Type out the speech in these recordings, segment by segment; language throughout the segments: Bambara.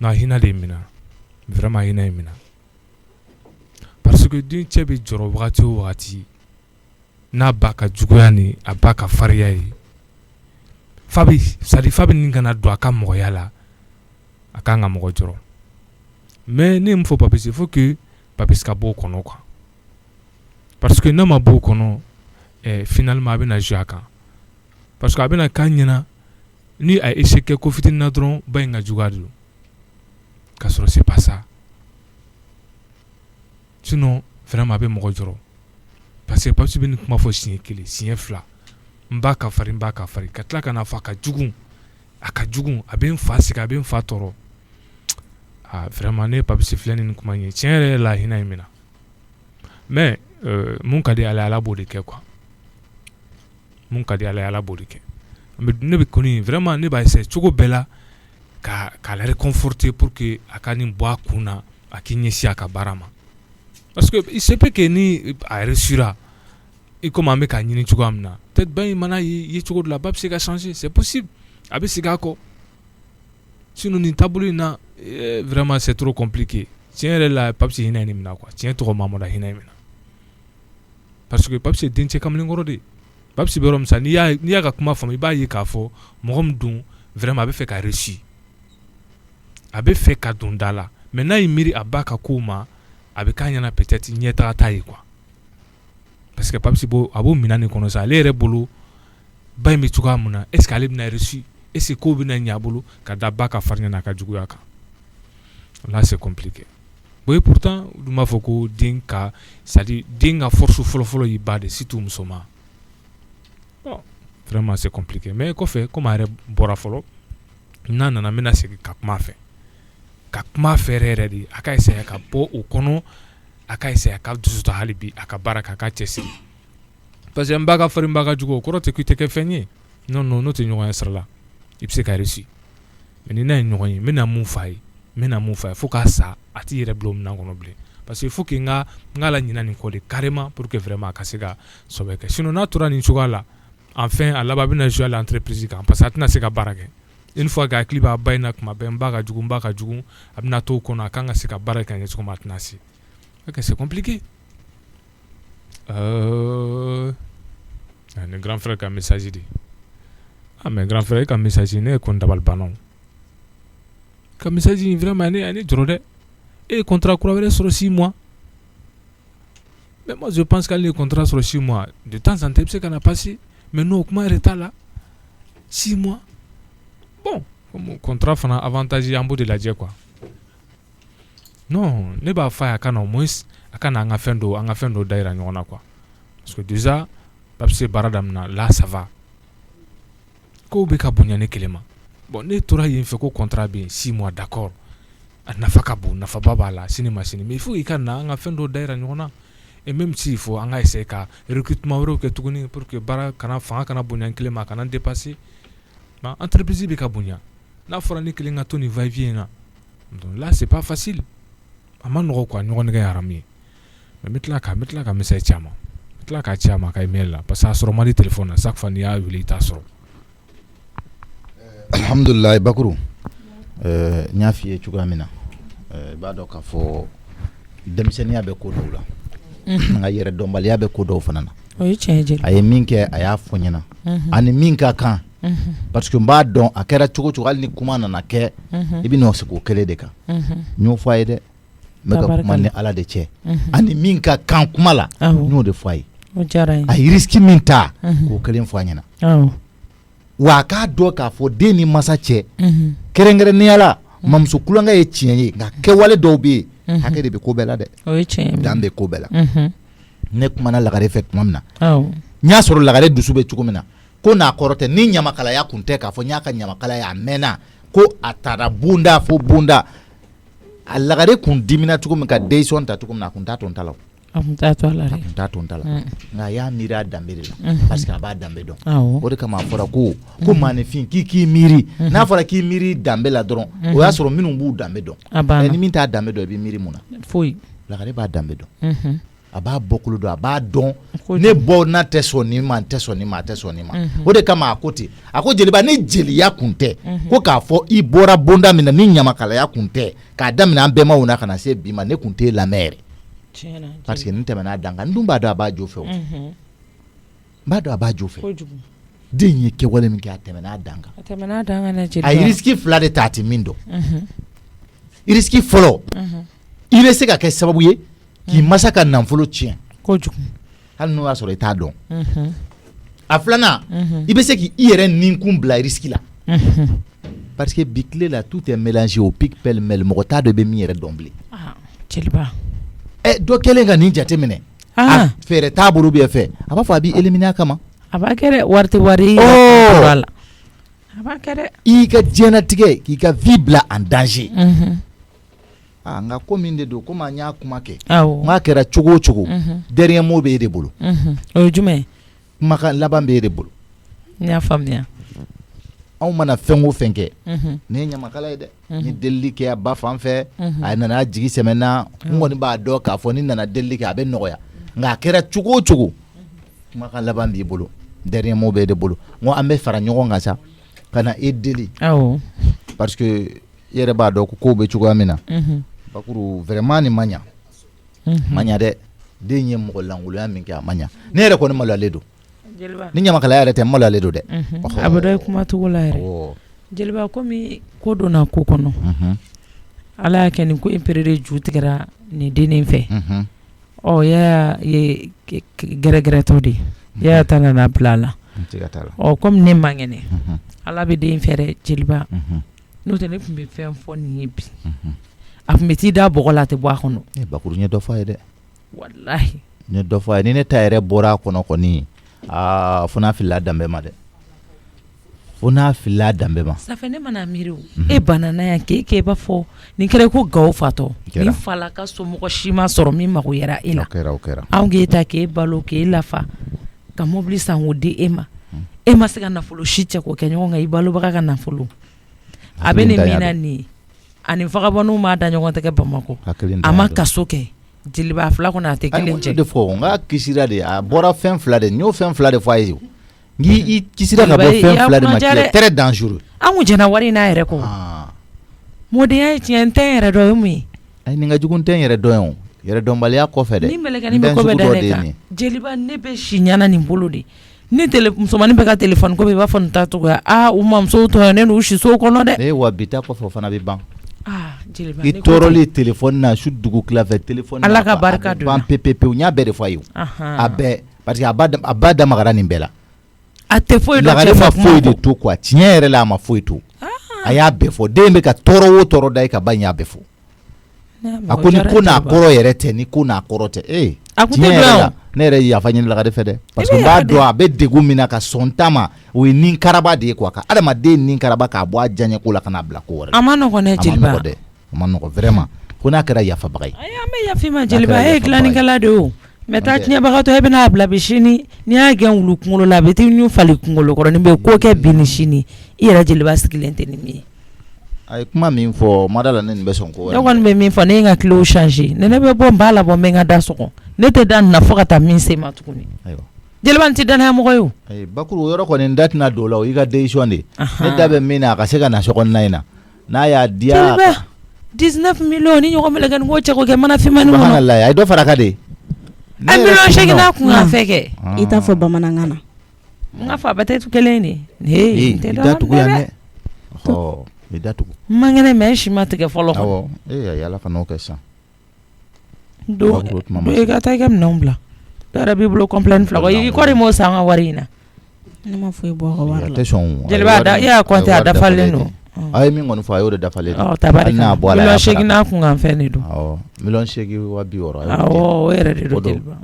non hina de mina vraiment hina mina parce que den cɛ bɛ jɔrɔ wagati o wagati n'a ba ka juguya ni a ba ka fariya ye fa bɛ nin kana don a ka mɔgɔya la a kan ka mɔgɔ jɔrɔ mais ne mun fɔ Papis il faut que Papis ka bɔ o kɔnɔ quoi parce que n'a ma bɔ o kɔnɔ finalement a bɛna jouer a kan parce que a bɛna k'a ɲɛna ni a échec kɛ ko fitinin na dɔrɔn ba in ka juguya de don k'a sɔrɔ c'est pas ça sinon vraiment a bɛ mɔgɔ jɔrɔ parce que Papis bɛ nin kuma fɔ siɲɛ kelen siɲɛ fila n b'a ka fari ka tila ka na fɔ a ka jugu a bɛ n fa sɛgɛn a bɛ n fa tɔɔrɔ vraiment ne Papis filɛ nin kuma ye tiɲɛ yɛrɛ la hinɛ in minɛ mais mun ka di Ala b'o de kɛ quoi mun ka di Ala b'o de kɛ ne bɛ kɔni vraiment ne b'a essayer cogo bɛɛ la k'a la réconforter pour que a ka nin bɔ a kun na a k'i ɲɛsin a ka baara ma parce que il se peut que ni a réussira i comme an bɛ k'a ɲini cogoya min na peut-être ba in mana ye cogo dɔ la ba bɛ se ka changer c'est possible a bɛ segin a kɔ sinon nin taabolo in na vraiment c'est trop compliqué tiɲɛ yɛrɛ la Papis hinɛ in minɛ quoi tiɲɛ tɔgɔ Mamadu hinɛ in minɛ parce que Papis ye den cɛ kamalenkɔrɔ de ye Papis bɛ yɔrɔ min sa n'i y'a ka kuma faamu i b'a ye k'a fɔ mɔgɔ min don vraiment a bɛ fɛ ka réussir a bɛ fɛ ka don da la mais n'a y'i miiri a ba ka kow ma a bɛ k'a ɲɛna peut-être ɲɛtaga ta ye quoi parce que Papis a b'o minɛ nin kɔnɔ sa ale yɛrɛ bolo ba in bɛ cogoya min na est-ce que ale bɛna réussir est-ce que kow bɛna ɲɛ a bolo ka da ba ka farinya n'a ka juguya kan là c'est compliqué bon et pourtant du m'a fɔ ko den ka c'est-à-dire den ka force fɔlɔfɔlɔ y'i ba de surtout musoman bon vraiment c'est compliqué mais kɔfɛ comme a yɛrɛ bɔra fɔlɔ n'a nana n bɛna segin ka kuma a fɛ yɛrɛ de a ka essayer ka bɔ o kɔnɔ a ka essayer ka dusu ta hali bi a ka baara kɛ a ka cɛsiri parce que n ba ka farin n ba ka jugu o kɔrɔ tɛ k'i tɛ kɛ fɛn ye non n'o tɛ ɲɔgɔn ye sira la i bɛ se ka réussir mais ni n'a ye ɲɔgɔn ye n bɛna mun f'a ye fo k'a sa a t'i yɛrɛ bila o minɛn kɔnɔ bilen parce que il faut que n ka la ɲina nin kɔ de carrément pour que vraiment a ka se ka sɔbɛ kɛ sinon n'a tora nin cogoya la enfin a laban a bɛna jouer à l'entreprise kan parce que a tɛna se ka baara kɛ une fois que a hakili b'a ba in na tuma bɛɛ n ba ka jugu a bɛna to o kɔnɔ a kan ka se ka baara kɛ ɲɛ cogo min a tɛna se ok c'est compliqué ni grand frère ka message de mais grand frère ka message ne ye kɔni dabali banna ka message vraiment ne jɔrɔ dɛ e ye contrat kura wɛrɛ sɔrɔ 6 mois mais moi je pense qu'ale ye contrat sɔrɔ 6 mois de temps en temps i bɛ se ka na passer mais non kuma yɛrɛ t'a la 6 mois bon comme contrat fana avantage an b'o de lajɛ quoi non ne b'a fɔ a ye a ka na au moins a ka na an ka fɛn dɔ da yira ɲɔgɔn na quoi parce que déjà Papis ye baara daminɛ là ça va kow bɛ ka bonya ne kelen ma bon ne tora yen fɛ ko contrat bɛ yen 6 mois d'accord a nafa ka bon nafaba b'a la sini ma sini mais il faut i ka na an ka fɛn dɔ da yira ɲɔgɔn na et même s'il faut an ka essayer ka recrutement wɛrɛw kɛ tuguni pour que baara fanga kana bonya n kelen ma a kana dépasser mais entreprise bɛ ka bonya n'a fɔra ne kelen ka to nin va-et-vient in na donc là c'est pas facile a ma nɔgɔ quoi ɲɔgɔn nɛgɛ ye haramu ye mais n bɛ tila ka message ci a ma n bɛ tila k'a ci a ma ka email la parce que a sɔrɔ man di téléphone na chaque fois n'i y'a wele i t'a sɔrɔ. Alhamdulillah Bakuru n y'a f'i ye cogoya min na i b'a dɔn k'a fɔ denmisɛnniya bɛ ko dɔw la nka yɛrɛ dɔnbaliya bɛ ko dɔw fana na o ye tiɲɛ ye a ye min kɛ a y'a fɔ ɲɛna ani min ka kan parce que n b'a dɔn a kɛra cogo cogo hali ni kuma nana kɛ i bɛ n'o sigi o kelen de kan n y'o fɔ a ye dɛ n bɛ ka kuma ni Ala de cɛ ani min ka kan kuma la n y'o de fɔ a ye a ye risque min ta k'o kelen fɔ a ɲɛna wa a k'a dɔn k'a fɔ den ni masa cɛ kɛrɛnkɛrɛnnenya la mamuso kulonkɛ ye tiɲɛ ye nka kɛwale dɔw bɛ yen hakɛ de bɛ ko bɛɛ la dɛ dan bɛ ko bɛɛ la ne kumana lagare fɛ tuma min na n y'a sɔrɔ lagare dusu bɛ cogo min na ko n'a kɔrɔ tɛ ni ɲamakalaya kun tɛ k'a fɔ n y'a ka ɲamakalaya a mɛnna ko a taara bonda fo bonda a lagare kun dimina cogo min ka décision ta cogo min na a kun t'a to n ta la a kun t'a to a la nka a y'a miiri a danbe de la parce que a b'a danbe dɔn o de kama a fɔra ko maanifin k'i miiri n'a fɔra k'i miiri danbe la dɔrɔn o y'a sɔrɔ minnu b'u danbe dɔn ni min t'a danbe dɔn i bɛ miiri mun na foyi lagare b'a danbe dɔn a b'a bɔkolo dɔn a b'a dɔn ne bɔ n'a tɛ sɔn nin ma tɛ sɔn nin ma tɛ sɔn nin ma o de kama a ko ten a ko jeliba ni jeliya kun tɛ ko k'a fɔ i bɔra bonda min na ni ɲamakalaya kun tɛ k'a daminɛ an bɛnbaw na ka na se bi ma ne kun tɛ lamɛn yɛrɛ parce que ni tɛmɛna dan kan n dun b'a dɔn a b'a jo fɛ o n b'a dɔn a b'a jo fɛ den ye kɛwale min kɛ a tɛmɛna dan kan a ye risque 2 de ta a tɛ min dɔn risque fɔlɔ i bɛ se ka kɛ sababu ye k'i masa ka nafolo tiɲɛ hali n'o y'a sɔrɔ i t'a dɔn a filanan i bɛ se k'i yɛrɛ ninkun bila risque la parce que bi tile la tout est mélangé au pic pêle-mêle mɔgɔ t'a dɔn i bɛ min yɛrɛ dɔn bilen dɔ kɛlen ka nin jate minɛ a fɛɛrɛ t'a bolo bɛ fɛ a b'a fɔ a b'i éliminer a kama a b'a kɛ dɛ wari tɛ wari a la a b'a kɛ dɛ i ka diɲɛlatigɛ k'i ka vie bila en danger nka ko min de don komi an y'a kuma kɛ n'a kɛra cogo o cogo dernier mot bɛ e de bolo o ye jumɛn ye kumakan laban bɛ e de bolo n y'a faamuya anw mana fɛn o fɛn kɛ ne ye ɲamakala ye dɛ ni delili kɛ a ba fan fɛ a nana jigi sɛmɛnna n kɔni b'a dɔn k'a fɔ ni nana delili kɛ a bɛ nɔgɔya nka a kɛra cogo o cogo kumakan laban b'i bolo dernier mot bɛ e de bolo n ko an bɛ fara ɲɔgɔn kan sa ka na e deli parce que i yɛrɛ b'a dɔn ko kow bɛ cogoya min na bakuru vraiment ni ma ɲa ma ɲa dɛ den ye mɔgɔ lankolonya min kɛ a ma ɲa ne yɛrɛ kɔni maloyalen don ni ɲamakalaya yɛrɛ tɛ n maloyalen don dɛ a bɛ dɔn kuma cogo la yɛrɛ jeliba komi ko donna ko kɔnɔ ala y'a kɛ nin ko in perere ju tigɛra nin dennin fɛ y'a ye gɛrɛgɛrɛtɔ de y'a ta nana bila a la komi ne man kɛnɛ ala bɛ den fɛrɛ jeliba n'o tɛ ne tun bɛ fɛn fɔ nin ye bi a tun bɛ t'i da bɔgɔ la a tɛ bɔ a kɔnɔ bakuru ɲɛ dɔ fɔ a ye dɛ walahi ɲɛ dɔ fɔ a ye ni ne ta yɛrɛ bɔra a kɔnɔ kɔni fo n'a filila danbe ma dɛ fo n'a filila danbe ma safɛ ne mana miiri o e banana yan k'e b'a fɔ nin kɛra ko gawo fatɔ nin fala ka somɔgɔ si ma sɔrɔ min mago yɛra e la o kɛra anw k'e ta k'e balo k'e lafa ka mobili san k'o di e ma e ma se ka nafolo si cɛ k'o kɛ ɲɔgɔn kan i balobaga ka nafolo a bɛ nin min na nin ye ani vagabondw m'a da ɲɔgɔn tɛgɛ Bamakɔ a ma kaso kɛ jeliba fila kɔnɔ a tɛ kelen cɛ de fɔ n ka kisira de a bɔra fɛn fila de n y'o fɛn fila de fɔ a ye n'i kisira ka bɔ fɛn fila de ma kɛ très dangereux an kun jɛna wari in n'a yɛrɛ kɔ mɔdenya ye tiɲɛ n tɛ n yɛrɛ dɔn o ye mun ye nin ka jugu n tɛ n yɛrɛ dɔn o yɛrɛ dɔnbaliya kɔfɛ dɛ ni mɛlɛkɛnin bɛ ko bɛ da ne kan jeliba ne bɛ si ɲana nin bolo de ni musomanin bɛ ka téléphone ko bɛ i b'a fɔ nin ta cogoya u mamusow tɔɲɔnen don u sisow kɔnɔ dɛ wa bi ta kɔfɛ o fana bɛ ban i tɔɔrɔlen téléphone na su dugu tila fɛ téléphone ala ka barika don ban pepepewu n y'a bɛɛ de fɔ a ye a bɛɛ parce que a ba damagara nin bɛɛ la a tɛ foyi dɔn lagare ma foyi de to quoi tiɲɛ yɛrɛ la a ma foyi to a y'a bɛɛ fɔ den bɛ ka tɔɔrɔ o tɔɔrɔ da i ka ba in y'a bɛɛ fɔ a ko ni ko n'a kɔrɔ yɛrɛ tɛ ni ko n'a kɔrɔ tɛ tiɲɛ yɛrɛ la ne yɛrɛ yafa ɲini lagare fɛ dɛ parce que n b'a dɔn a bɛ degun min na ka sɔn ta ma o ye nin karaba de ye quoi ka adamaden nin karaba k'a bɔ a diyaɲɛ ko la ka n'a bila ko wɛrɛ a ma nɔgɔn dɛ jeliba a ma nɔgɔn vraiment ko n'a kɛra yafabaga ye an bɛ yafa i ma jeliba e ye dilannikɛla de o mais taa tiɲɛbagatɔ e bɛna bila bi sini n'i y'a gɛn wulu kunkolo la a bɛ t'i ɲu fali kunkolo kɔrɔ nin bɛ ko kɛ bi ni sini i yɛrɛ jeliba sigilen tɛ ni min ye a ye kuma min fɔ ma da la ne nin bɛ sɔn ko wɛrɛ ne kɔni bɛ min fɔ ne ye n ka kilew changer ne bɛ bɔ n b'a labɔ n bɛ n ka da sɔgɔ ne tɛ da nin na fo ka taa min se ma tuguni jeliba nin tɛ danaya mɔgɔ ye o bakuru o yɔrɔ kɔni n da tɛna don o la o y'i ka décision de ne da bɛ min na a ka se ka na so kɔnɔna in na n'a y'a diya 19 millions ni ɲɔgɔn mɛlɛkɛnin ko cɛ ko kɛ mana finmani kɔnɔ subhanallah a ye dɔ fara ka de a million segin n'a kun ka fɛ kɛ i t'a fɔ bamanankan na n ka fɔ a bɛɛ tɛ kelen de i da tugu yan dɛ i da tugu man kɛnɛ mɛ si ma tigɛ fɔlɔ awɔ yala ka n'o kɛ sisan don i ka taa i ka minɛnw bila dɔ yɛrɛ b'i bolo complet fila i kɔri m'o san ka wari in na ne ma foyi bɔ a ka wari la jeliba i y'a compter a dafalen don a ye min kɔni fɔ a y'o de dafalen don tabarika million segin n'a kun kan fɛn de don million segin wa 60 o yɛrɛ de don jeliba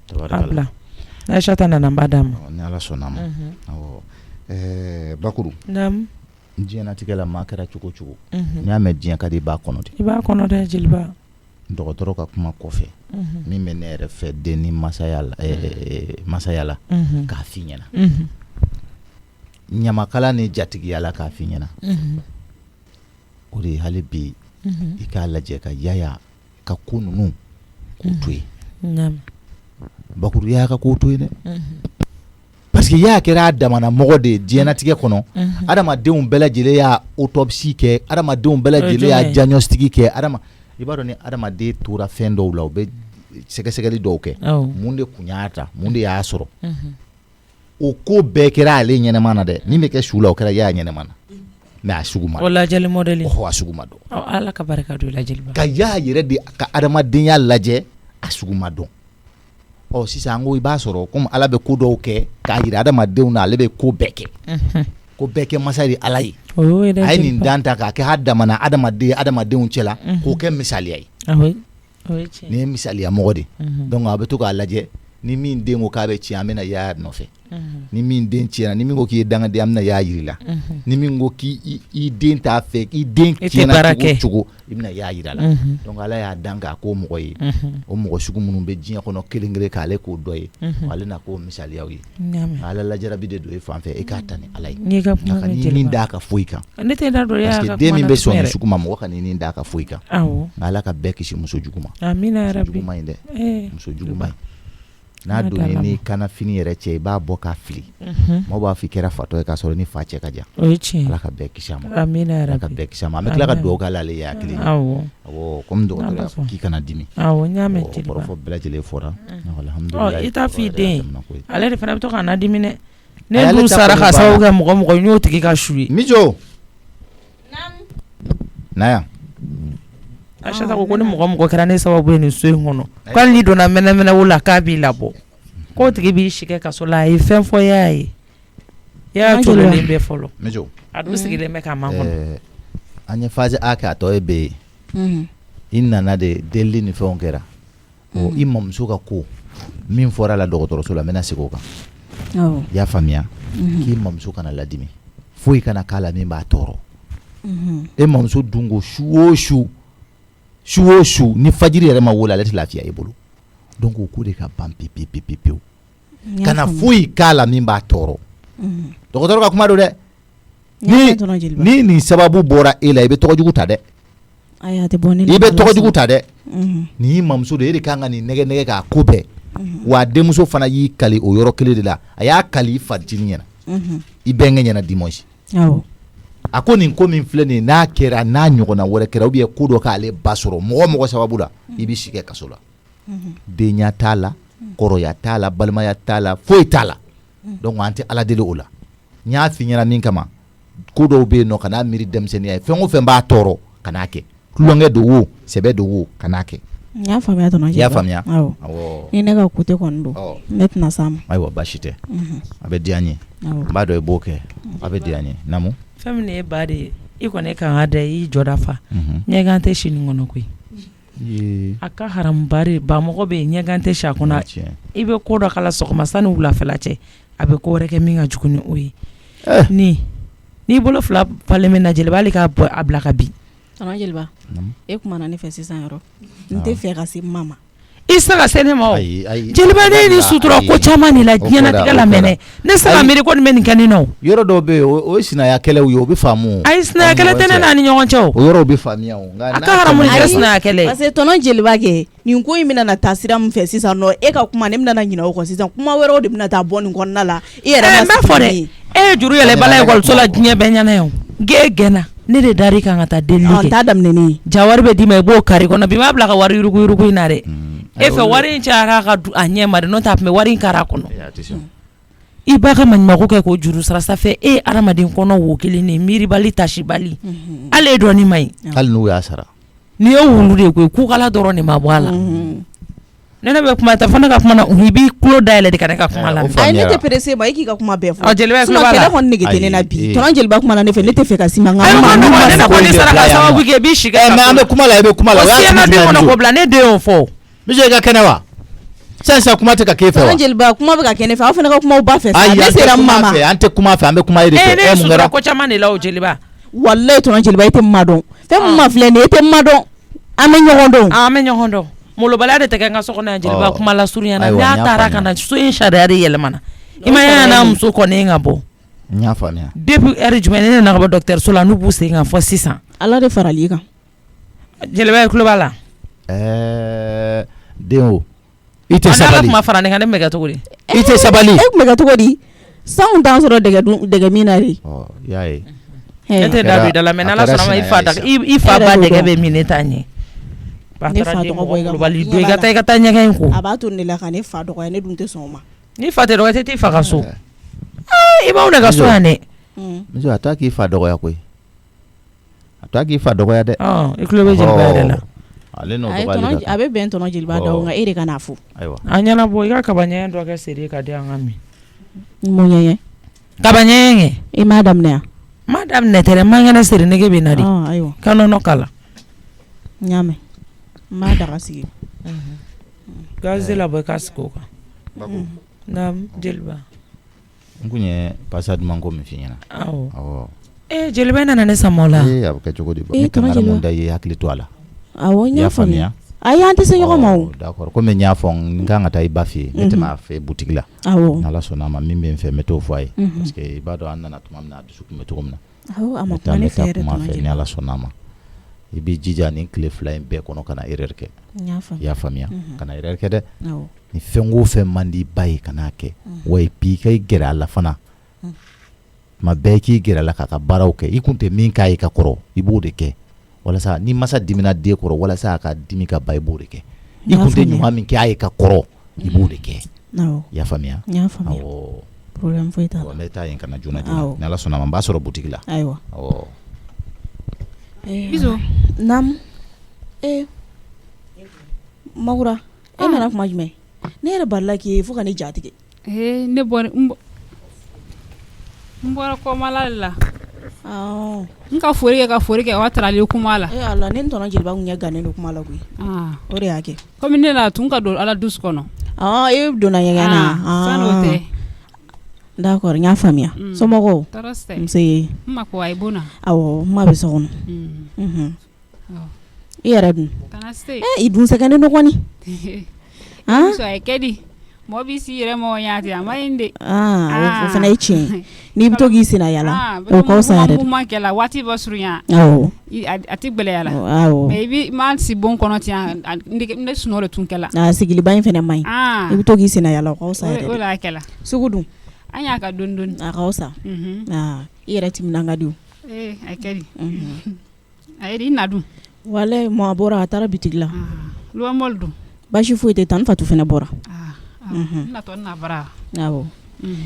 tabarika Aïssata nana n b'a d'a ma ni ala sɔnna ma bakuru diɲɛnatigɛ la maa kɛra cogo cogo n'i y'a mɛn diɲɛ ka di i b'a kɔnɔ de i b'a kɔnɔ dɛ jeliba dɔgɔtɔrɔ ka kuma kɔfɛ min bɛ ne yɛrɛ fɛ den ni masaya la k'a f'i ɲɛna ɲamakala ni jatigiya la k'a f'i ɲɛna o de ye hali bi i k'a lajɛ ka yaya ka ko ninnu k'o to yen bakuru y'a ka k'o to yen dɛ parce que y'a kɛra damana mɔgɔ de diɲɛnatigɛ kɔnɔ adamadenw bɛɛ lajɛlen y'a autopsie kɛ adamadenw bɛɛ lajɛlen y'a diagnostic kɛ i b'a dɔn ni adamaden tora fɛn dɔw la u bɛ sɛgɛsɛgɛli dɔw kɛ mun de kun y'a ta mun de y'a sɔrɔ o ko bɛɛ kɛra ale ɲɛnɛma na dɛ min bɛ kɛ su la o kɛra y'a ɲɛnɛma na mais a sugu ma dɔn o lajɛli modèle a sugu ma dɔn ala ka barika don lajɛli ka y'a yɛrɛ de ka adamadenya lajɛ a sugu ma dɔn sisan an ko i b'a sɔrɔ comme ala bɛ ko dɔw kɛ k'a yira adamadenw na ale bɛ ko bɛɛ kɛ ko bɛɛ kɛ masa de ala ye a ye nin dan ta k'a kɛ ha damana adamadenw cɛla k'o kɛ misaliya ye nin ye misaliya mɔgɔ de donc a bɛ to k'a lajɛ ni min den ko k'a bɛ tiɲɛ an bɛna y'a nɔfɛ ni min den tiɲɛna ni min ko k'i ye dangaden an bɛna y'a yiri la ni min ko k'i den t'a fɛ i den tiɲɛna cogo cogo i bɛna y'a yira la donc ala y'a dan k'a k'o mɔgɔ ye o mɔgɔ sugu minnu bɛ diɲɛ kɔnɔ kelen kelen k'ale k'o dɔ ye ale na k'o misaliyaw ye ala lajarabi de don e fan fɛ e k'a ta ni ala ye n'i nin d'a ka foyi kan parce que den min bɛ sɔn nin sugu ma mɔgɔ ka nin d'a ka foyi kan ala ka bɛɛ kisi muso jugu ma muso jugu ma ɲi dɛ muso jugu ma ɲi n'a donni ni kana fini yɛrɛ cɛ i b'a bɔ k'a fili mɔgɔ b'a fɔ i kɛra fatɔ ye k'a sɔrɔ ni fa cɛ ka jan ala ka bɛɛ kisi a ma ala ka bɛɛ kisi a ma an bɛ tila ka dugawu k'ale ale ye hakili awɔ comme dɔgɔtɔrɔ y'a fɔ k'i kana dimi kɔrɔfɔ bɛɛ lajɛlen fɔra alhamdulilayi i t'a f'i den ale de fana bɛ to ka na dimi dɛ ne dun sara ka sababu kɛ mɔgɔ n y'o tigi ka su ye mijo na yan Aisata ko ni mɔgɔ kɛra ne sababu ye nin so in kɔnɔ k'ale ni donna mɛnɛmɛnɛ wula k'a b'i labɔ k'o tigi b'i si kɛ kaso la a ye fɛn fɔ y'a ye y'a tololen bɛ fɔlɔ a dun sigilen bɛ k'a man kɔnɔ an ye phase A kɛ a tɔ ye B ye i nana de delili ni fɛnw kɛra i mamuso ka ko min fɔra la dɔgɔtɔrɔso la n bɛna segin o kan i y'a faamuya k'i mamuso kana ladimi foyi kana k'a la min b'a tɔɔrɔ e mamuso dun ko su o su ni fajiri yɛrɛ ma wolo ale tɛ lafiya i bolo donc o ko de ka ban pewu kana foyi k'a la min b'a tɔɔrɔ dɔgɔtɔrɔ ka kuma don dɛ ni nin sababu bɔra e la i bɛ tɔgɔjugu ta dɛ i bɛ tɔgɔjugu ta dɛ nin y'i mamuso de e de kan ka nin nɛgɛ k'a ko bɛɛ wa denmuso fana y'i kali o yɔrɔ kelen de la a y'a kali i fajini ɲɛna i bɛnkɛ ɲɛna dimanche a ko nin ko min filɛ nin n'a kɛra n'a ɲɔgɔnna wɛrɛ kɛra ou bien ko dɔ k'ale ba sɔrɔ mɔgɔ sababu la i bɛ si kɛ kaso la denya t'a la kɔrɔya t'a la balimaya t'a la foyi t'a la donc an tɛ ala deli o la n y'a f'i ɲɛna min kama ko dɔw bɛ yen nɔ kan'a miiri denmisɛnninya ye fɛn o fɛn b'a tɔɔrɔ kan'a kɛ tulonkɛ don wo sɛbɛ don wo kan'a kɛ n y'a faamuya tɔnɔ i y'a faamuya ni ne ka kote kɔni don ne tɛna s'a ma ayiwa baasi tɛ a bɛ diya n ye n b'a dɔn i b'o kɛ a bɛ diya n ye namu fɛn min ye ba de ye i kɔni kan ka da i jɔda fa ɲɛgan tɛ si nin kɔnɔ koyi a ka haramu ba mɔgɔ bɛ yen ɲɛgan tɛ si a kɔnɔ i bɛ ko dɔ kala sɔgɔma sani wulafɛla cɛ a bɛ ko wɛrɛ kɛ min ka jugu ni o ye n'i bolo fila falen min na jeliba hali k'a bɔ a bila ka bin jeliba e kumana ne fɛ sisan yɔrɔ n tɛ fɛ ka se mama i se ka se ne ma jeliba ne ni sutura ko caman de la diɲɛnatigɛ la mɛnɛ ne se ka miiri ko nin bɛ nin kɛ nin na yɔrɔ dɔw bɛ yen o ye sinaya kɛlɛw ye o bɛ faamu ayi sinaya kɛlɛ tɛ ne n'a ni ɲɔgɔn cɛ o yɔrɔw bɛ faamuya o a ka haramu kɛ sinaya kɛlɛ parce que tɔnɔ jeliba kɛ nin ko in bɛna na taa sira min fɛ sisan nɔ e ka kuma ne bɛna na ɲinɛ o kɔ sisan kuma wɛrɛw de bɛna taa bɔ nin kɔnɔna la i yɛrɛ ma fɔ dɛ e ye juru yɛlɛ bala ekɔliso la diɲɛ bɛɛ ɲɛna yan gɛnna ne de dari kan ka taa delili kɛ t'a daminɛ ja wari bɛ d'i ma i b'o kari kɔnɔ bi m'a bila ka wari yurugu in na dɛ e fɛ wari in cayara ka a ɲɛ ma de n'o t'a tun bɛ wari in kari a kɔnɔ i b'a ka maɲumanko kɛ k'o juru sara sanfɛ e ye adamaden kɔnɔ wo kelen de miiribali tasibali hali e dɔɔnin ma ɲi hali n'u y'a sara n'i ye wulu de koyi k'u kala dɔrɔn de ma bɔ a la ne bɛ kuma ta fɔ ne ka kuma na i b'i tulo dayɛlɛ de ka ne ka kuma la ayi ne tɛ perese ma e k'i ka kuma bɛɛ fɔ jeliba tulo b'a la kɛlɛ kɔni nege tɛ ne na bi tɔnɔ jeliba kuma na ne fɛ ne tɛ fɛ ka sima ne kɔni sara ka sababu kɛ i b'i si kɛ mais an bɛ kuma la i bɛ kuma la o y'a tɛmɛ bi kɔnɔ ko bila ne den y'o fɔ monsieur i ka kɛnɛ wa sisan kuma tɛ ka k'e fɛ wa tɔnɔ jeliba kuma bɛ ka kɛ ne fɛ aw fana ka kumaw ba fɛ sa ne sera mama an tɛ kuma fɛ an bɛ kuma e de fɛ ne sutura ko caman de la o jeliba walayi tɔnɔ jeliba e tɛ ma dɔn fɛn min ma filɛ nin ye e tɛ ma dɔn an bɛ ɲɔgɔn dɔn an bɛ ɲɔgɔn dɔn molobaliya de tɛ kɛ n ka so kɔnɔ yan jeliba kuma la surunyana n'a taara ka na so in sariya de yɛlɛmana i ma ye n'a muso kɔni ka bɔ n y'a faamuya depuis heure jumɛn ne nana ka bɔ dɔgɔtɔrɔso la n'u b'u sen kan fɔ sisan ala de farali kan jeliba ye tulo b'a la den o i tɛ Ala sabali kuma fara ne kan ne bɛ kɛ cogo di i tɛ sabali e kun bɛ kɛ cogo di sanw t'an sɔrɔ dɛgɛ min na de y'a ye ne tɛ da don i da la mais n'Ala sɔnna ma i fa ba dɛgɛ bɛ min ne t'a ɲɛ ne fa tɔgɔ bɔ i ka taa ɲɛgɛn in ko a b'a to ne la ka ne fa dɔgɔya ne dun tɛ sɔn o ma ni fa tɛ dɔgɔ tɛ fa ka so i b'aw ne ka so yan dɛ muso a taa k'i fa dɔgɔya koyi a taa k'i fa dɔgɔya dɛ i tulo bɛ jeliba yɛrɛ la ale n'o dɔgɔyali a bɛ bɛn tɔnɔ jeliba da nka e de ka n'a fɔ ayiwa a ɲɛnabɔ i ka kaba ɲɛgɛn dɔ kɛ seri ka di an ka min mun ɲɛɲɛ kaba ɲɛgɛn i m'a daminɛ yan ma daminɛ tɛ dɛ maŋɛnɛ seri nege bɛ na de ayiwa ka nɔnɔ kala n y'a mɛn n m'a daga sigi gazi la bɔ i ka sigi o kan na jeliba n kun ye pasa duman ko min f'i ɲɛna awɔ jeliba nana ne sama o la a bɛ kɛ cogo di ni kangara mun da i ye hakili to a la awɔ n i y'a y'a faamuya ayi an tɛ se ɲɔgɔn ma o d'accord komi n y'a fɔ n kan ka taa i ba fɛ yen ne tɛmɛ a fɛ butigi la awɔ n'Ala sɔnna a ma min bɛ n fɛ n bɛ t'o fɔ a ye parce que i b'a dɔn an nana tuma min na a dusu kun bɛ cogo min na awɔ a ma n bɛ taa kuma ne n bɛ fɛ taa yɛrɛ kuma tɔnɔ fɛ ni jeliba Ala sɔnna a ma i b'i jija nin tile 2 in bɛɛ kɔnɔ ka na erreur kɛ n y'a i faamuya y'a faamuya ka na erreur kɛ dɛ awɔ ni fɛn o fɛn man di i ba ye ka n'a kɛ wa et puis i ka i gɛrɛ a la fana tuma bɛɛ k'i gɛrɛ a la k'a ka baaraw kɛ i kun tɛ min k'a ye ka kɔrɔ i b'o de kɛ walasa ni masa dimina den kɔrɔ walasa a ka dimi ka ba i b'o de kɛ i kun tɛ ɲuman min kɛ a ye ka kɔrɔ i b'o de kɛ awɔ i y'a faamuya n y'a faamuya awɔ problème foyi t'a la n bɛ taa yen ka na joona awɔ joona ni Ala sɔnna a ma n b'a sɔrɔ butigi la ayiwa awɔ biso naam Magura e nana kuma jumɛn ne yɛrɛ balila k'i ye fo ka ne jatigɛ ne bɔra n bɔra kɔmala la n ka fori kɛ o tarali kuma la ala ne tɔnɔ jeliba kun ɲɛ gannen don kuma la koyi o de y'a kɛ komi ne la tun ka don Ala dusu kɔnɔ e donna ɲɛgɛn na san'o tɛ d'accord n y'a faamuya somɔgɔw tɔɔrɔ tɛ nse n ma ko ayi bona awɔ n ma bɛ so kɔnɔ i yɛrɛ dun kana se i dun sɛgɛnnen don kɔni so ay kedi mo bi si yɛrɛ ma yaati a ma ɲi de o fana ye tiɲɛ n'i bɛ to k'i senna yala o ka fisa yɛrɛ de ma kɛla waati bɛ surunya awɔ a tɛ gbɛlɛya la awɔ mais i bi ma si bon kɔnɔ ten ne sunɔgɔ de tun kɛla sigiliba in fana man ɲi i bɛ to k'i senna yala o ka fisa yɛrɛ de o la kɛla sugu dun an y'a ka dɔɔni dɔɔni a ka fisa i yɛrɛ timinan ka di o a kɛdi a ye i na dun walayi a bɔra a taara bitigi la luwamɔli dun baasi foyi tɛ tan Fatu fana bɔra natɔ na bara awɔ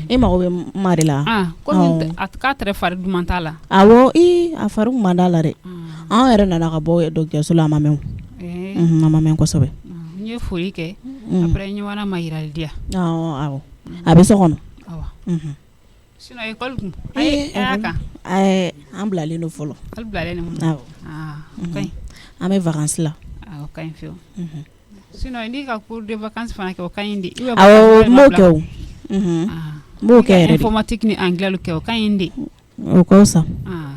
e mago bɛ ma de la komi k'a tɛrɛ fari duman t'a la awɔ a fari kun man d'a la dɛ an yɛrɛ nana ka bɔ dɔgɔtɔrɔso la a ma mɛn a ma mɛn kosɛbɛ n ye foli kɛ après ɲɔgɔnna ma yirali di yan awɔ a bɛ so kɔnɔ sinon école kun a y'a kan an bilalen don fɔlɔ hali bilalen ni mun awɔ o ka ɲi an bɛ vacances la o ka ɲi fiyewu sinon n'i ka cours de vacances fana kɛ o ka ɲi de awɔ n b'o kɛ o n b'o kɛ yɛrɛ de informatique ni anglais kɛ o ka ɲi de o ka fisa n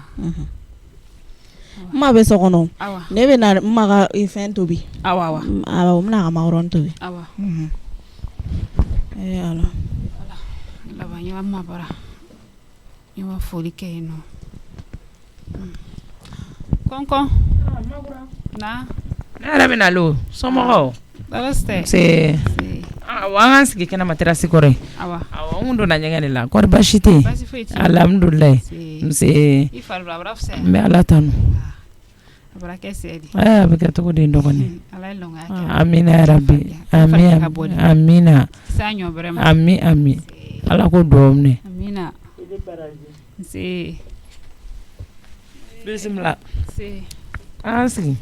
ma bɛ so kɔnɔ ne bɛ na n ma ka fɛn tobi awɔ n bɛna ka macaroni tobi awɔ ala laban ɲɔgɔn ma bara n ma foli kɛ yen nɔ kɔnkɔn na ne yɛrɛ bɛ nalen o somɔgɔw tɔɔrɔ an k'an sigi kɛnɛma terasi kɔrɔ yen awɔ n kun donna ɲɛgɛn de la kɔri baasi tɛ yen alhamdulilayi nse n bɛ Ala tanu a bɛ kɛ cogo di n dɔgɔnin amina yarabi amina ami Ala ko duwawu minɛ bisimila an sigi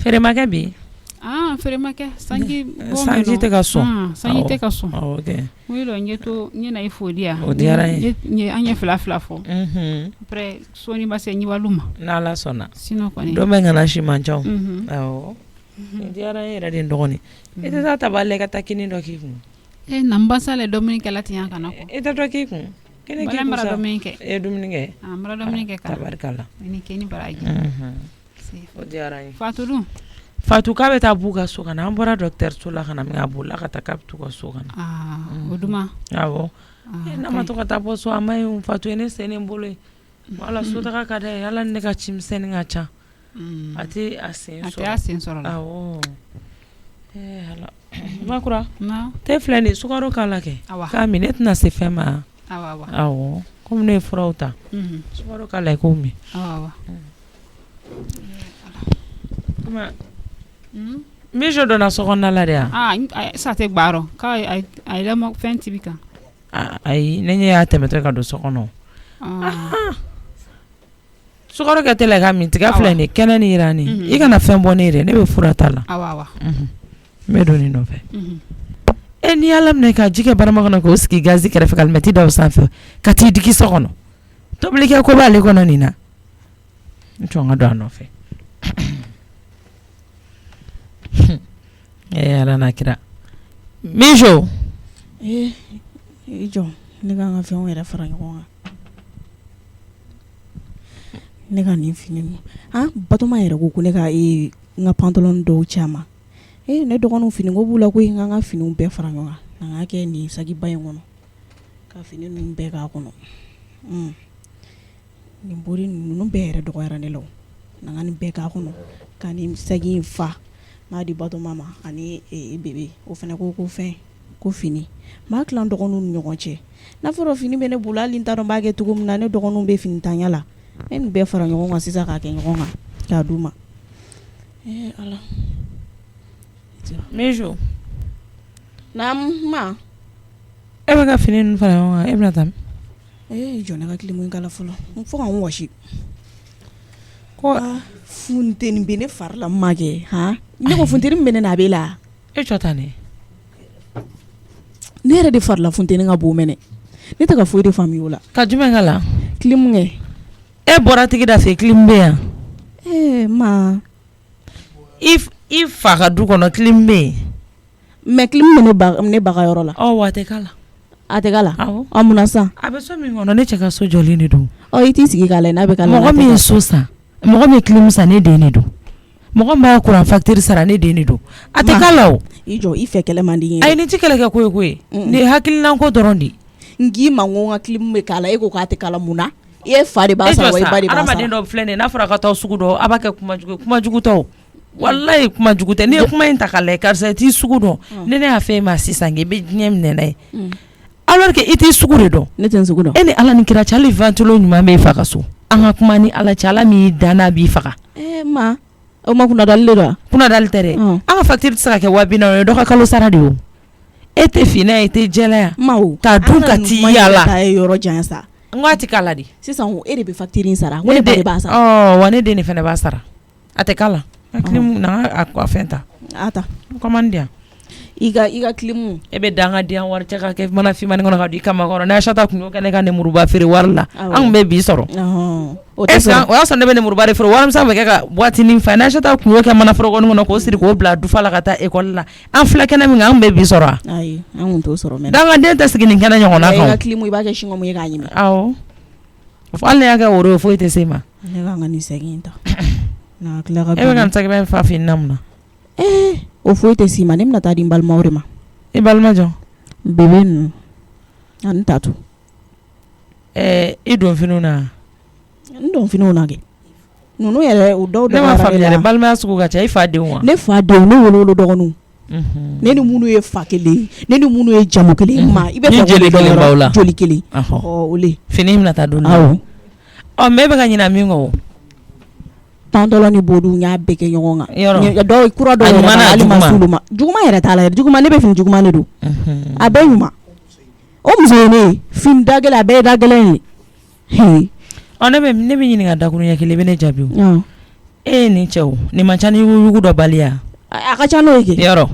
feeremakɛ bi feeremakɛ sanji tɛ ka sɔn sanji tɛ ka sɔn o n ye na i foli yan o diyara n ye an ye fila fɔ après sɔɔni ma se ɲibalu ma n'Ala sɔnna sinon kɔni don bɛ ŋana si man ca awɔ o diyara n ye yɛrɛ de n dɔgɔnin i tɛ taa tabale la i ka taa kini dɔ k'i kun na n basa le dumuni kɛla ten yan kana kɔ i tɛ dɔ k'i kun kini k'i kun sa dumuni kɛ e dumuni kɛ n bara dumuni kɛ tabarikala ni kini baraji o diyara n ye Fatu dun Fatu k'a bɛ taa b'u ka so kana an bɔra dɔgɔtɔrɔso la kana min a bolila ka taa k'a bɛ t'u ka so kana o duma awɔ n'a ma to ka taa bɔ so a ma ɲi Fatu ye ne sen ni n bolo ye wala sotaga ka d'a ye ala ni ne ka cimisɛnnin ka ca a tɛ a sen sɔrɔ awɔ Makura na te filɛ nin sukaro k'a la kɛ Awa. k'a min ne tɛna se fɛn ma awa awɔ komi ne ye furaw ta sukaro k'a la i k'o min awa Mijo donna so kɔnɔna la de yan sa tɛ gbaro ka a yɛlɛma fɛn tibi kan ayi ne ɲɛ y'a tɛmɛtɔ ka don so kɔnɔ sukaro kɛ tɛ la ka min tiga filɛ nin kɛnɛ ni jira nin i kana fɛn bɔ ne yɛrɛ ne bɛ fura ta la awa n bɛ don nin nɔfɛ n'i y'a laminɛ ka ji kɛ barama kɔnɔ k'o sigi gazi kɛrɛfɛ ka alimɛti da o sanfɛ ka t'i digi so kɔnɔ tobilikɛ ko b'ale kɔnɔ nin na n tɔ n ka don a nɔfɛ ala n'a kira Mijo i jɔ ne ka n ka fɛnw yɛrɛ fara ɲɔgɔn kan ne ka nin fini Batoma yɛrɛ ko ne ka n ka pantalon dɔw caman ne dɔgɔninw fini ko b'u la ko n ka n ka finiw bɛɛ fara ɲɔgɔn kan na kɛ nin sagiba in kɔnɔ ka fini ninnu bɛɛ k'a kɔnɔ nin bori ninnu bɛɛ yɛrɛ dɔgɔyara ne la na ka nin bɛɛ k'a kɔnɔ ka nin sagi in fa m'a di Batoma ma ani bebe o fana ko fɛn ko fini m'a tila dɔgɔninw ni ɲɔgɔn cɛ n'a fɔra fini bɛ ne bolo hali n t'a dɔn b'a kɛ cogo min na ne dɔgɔninw bɛ fini tanya la nin bɛɛ fara ɲɔgɔn kan sisan k'a kɛ ɲɔgɔn kan k'a d'u ma ala Mijo ma e bɛ ka fini ninnu fara ɲɔgɔn kan e bɛna taa min jɔ ne ka kilimu in kala fɔlɔ fo ka n wɔsi ko funteni bɛ ne fari la ma kɛ ne ko funteni bɛ ne na a bɛ la e jɔ ta ne yɛrɛ de fari la funteni ka bon mɛnɛ ne tɛ ka foyi de faamuya o la ka jumɛn k'a la kilimu kɛ e bɔra tigi da fɛ kilimu bɛ yan ma i fa ka du kɔnɔ kilimu bɛ yen mɛ kilimu bɛ ne baga yɔrɔ la wa a tɛ k'a la a tɛ k'a la munna sa a bɛ so min kɔnɔ ne cɛ ka so jɔlen de don i t'i sigi k'a la n'a bɛ ka mɔgɔ min ye so san mɔgɔ min ye kilimu san ne den de don mɔgɔ min b'a courant facture sara ne den de don a tɛ k'a la o i jɔ i fɛ kɛlɛ man di ayi ni ti kɛlɛ kɛ ko ye nin ye hakilinan ko dɔrɔn de n k'i ma ko n ka kilimu bɛ k'a la e ko k'a tɛ k'a la mun na i ye fa de b'a sara wa i ba de b'a sara adamaden dɔ filɛ nin n'a fɔra ka taa sugu dɔn a b'a kɛ kumajugu tɔ wallahi kumajugu tɛ n'i ye kuma in ta k'a lajɛ karisa i t'i sugu dɔn ne y'a fɛ e ma sisan i bɛ diɲɛ minɛ n'a ye alors que i t'i sugu de dɔn ne tɛ n sugu dɔn e ni ala ni kira cɛ hali ventilo ɲuman bɛ i faga so an ka kuma ni ala cɛ ala min danna b'i faga ma o ma kunnadali de don kunnadali tɛ dɛ an ka facture tɛ se ka kɛ 200 o ye dɔ ka kalo sara de ye o e tɛ finɛ ye i tɛ jɛlɛya k'a dun ka t'i yaala a ye yɔrɔ jan sa n ko a tɛ k'a la de sisan e de bɛ facture in sara ne ba de b'a sara wa ne den de fana b'a sara a tɛ k'a la kilimu na a fɛn ta a ta comment dire i ka kilimu e bɛ danga di yan wari cɛ ka kɛ mana finmani kɔnɔ ka di kama kɔrɔ n'a Achata kun y'o kɛ ne ka nemuruba feere wari la an bɛ bi sɔrɔ o y'a sɔrɔ ne bɛ nemuruba de feere wari min bɛ kɛ ka boîte nin fa n'a Achata kun y'o kɛ mana forokɔni kɔnɔ k'o siri k'o bila dufa la ka taa école la an filɛ kɛnɛ min kan an bɛ bi sɔrɔ ayi an kun t'o sɔrɔ mɛ dangaden tɛ sigi nin kɛnɛ ɲɔgɔnna kan i ka kilimu i b'a kɛ chewing-gum ye k'a ɲimi awɔ hali ne y'a kɛ woro ye foyi tɛ se ma ne kan ka nin segin ta e bɛ ka nin segin bɛ fa fini na mun na o foyi tɛ s'i ma ne bɛna taa di n balimaw de ma i balima jɔn bebe ninnu ani tatu i don finiw na n don finiw na kɛ ninnu yɛrɛ o dɔw ne ma faamuya dɛ balimaya sugu ka ca i fa denw wa ne fa denw ne wolo dɔgɔninw ne ni minnu ye fa kelen ne ni minnu ye jamu kelen ma i bɛ fɛ joli kelen b'aw la joli kelen ole fini bɛna taa don na mɛ e bɛ ka ɲinɛ min kɔ pantalon ni bodu y'a bɛɛ kɛ ɲɔgɔn kan dɔw kura dɔw yɛrɛ hali ma s'olu ma juguman yɛrɛ t'a la yɛrɛ juguman ne bɛ fini juguman de don a bɛɛ ɲuman o muso ye ne ye fini da gɛlɛn a bɛɛ ye da gɛlɛn ye ne bɛ ɲininka dakuruɲɛ kelen i bɛ ne jaabi o e ye nin cɛ o nin man ca ni yugu dɔ baliya a ka ca n'o ye kɛ yɔrɔ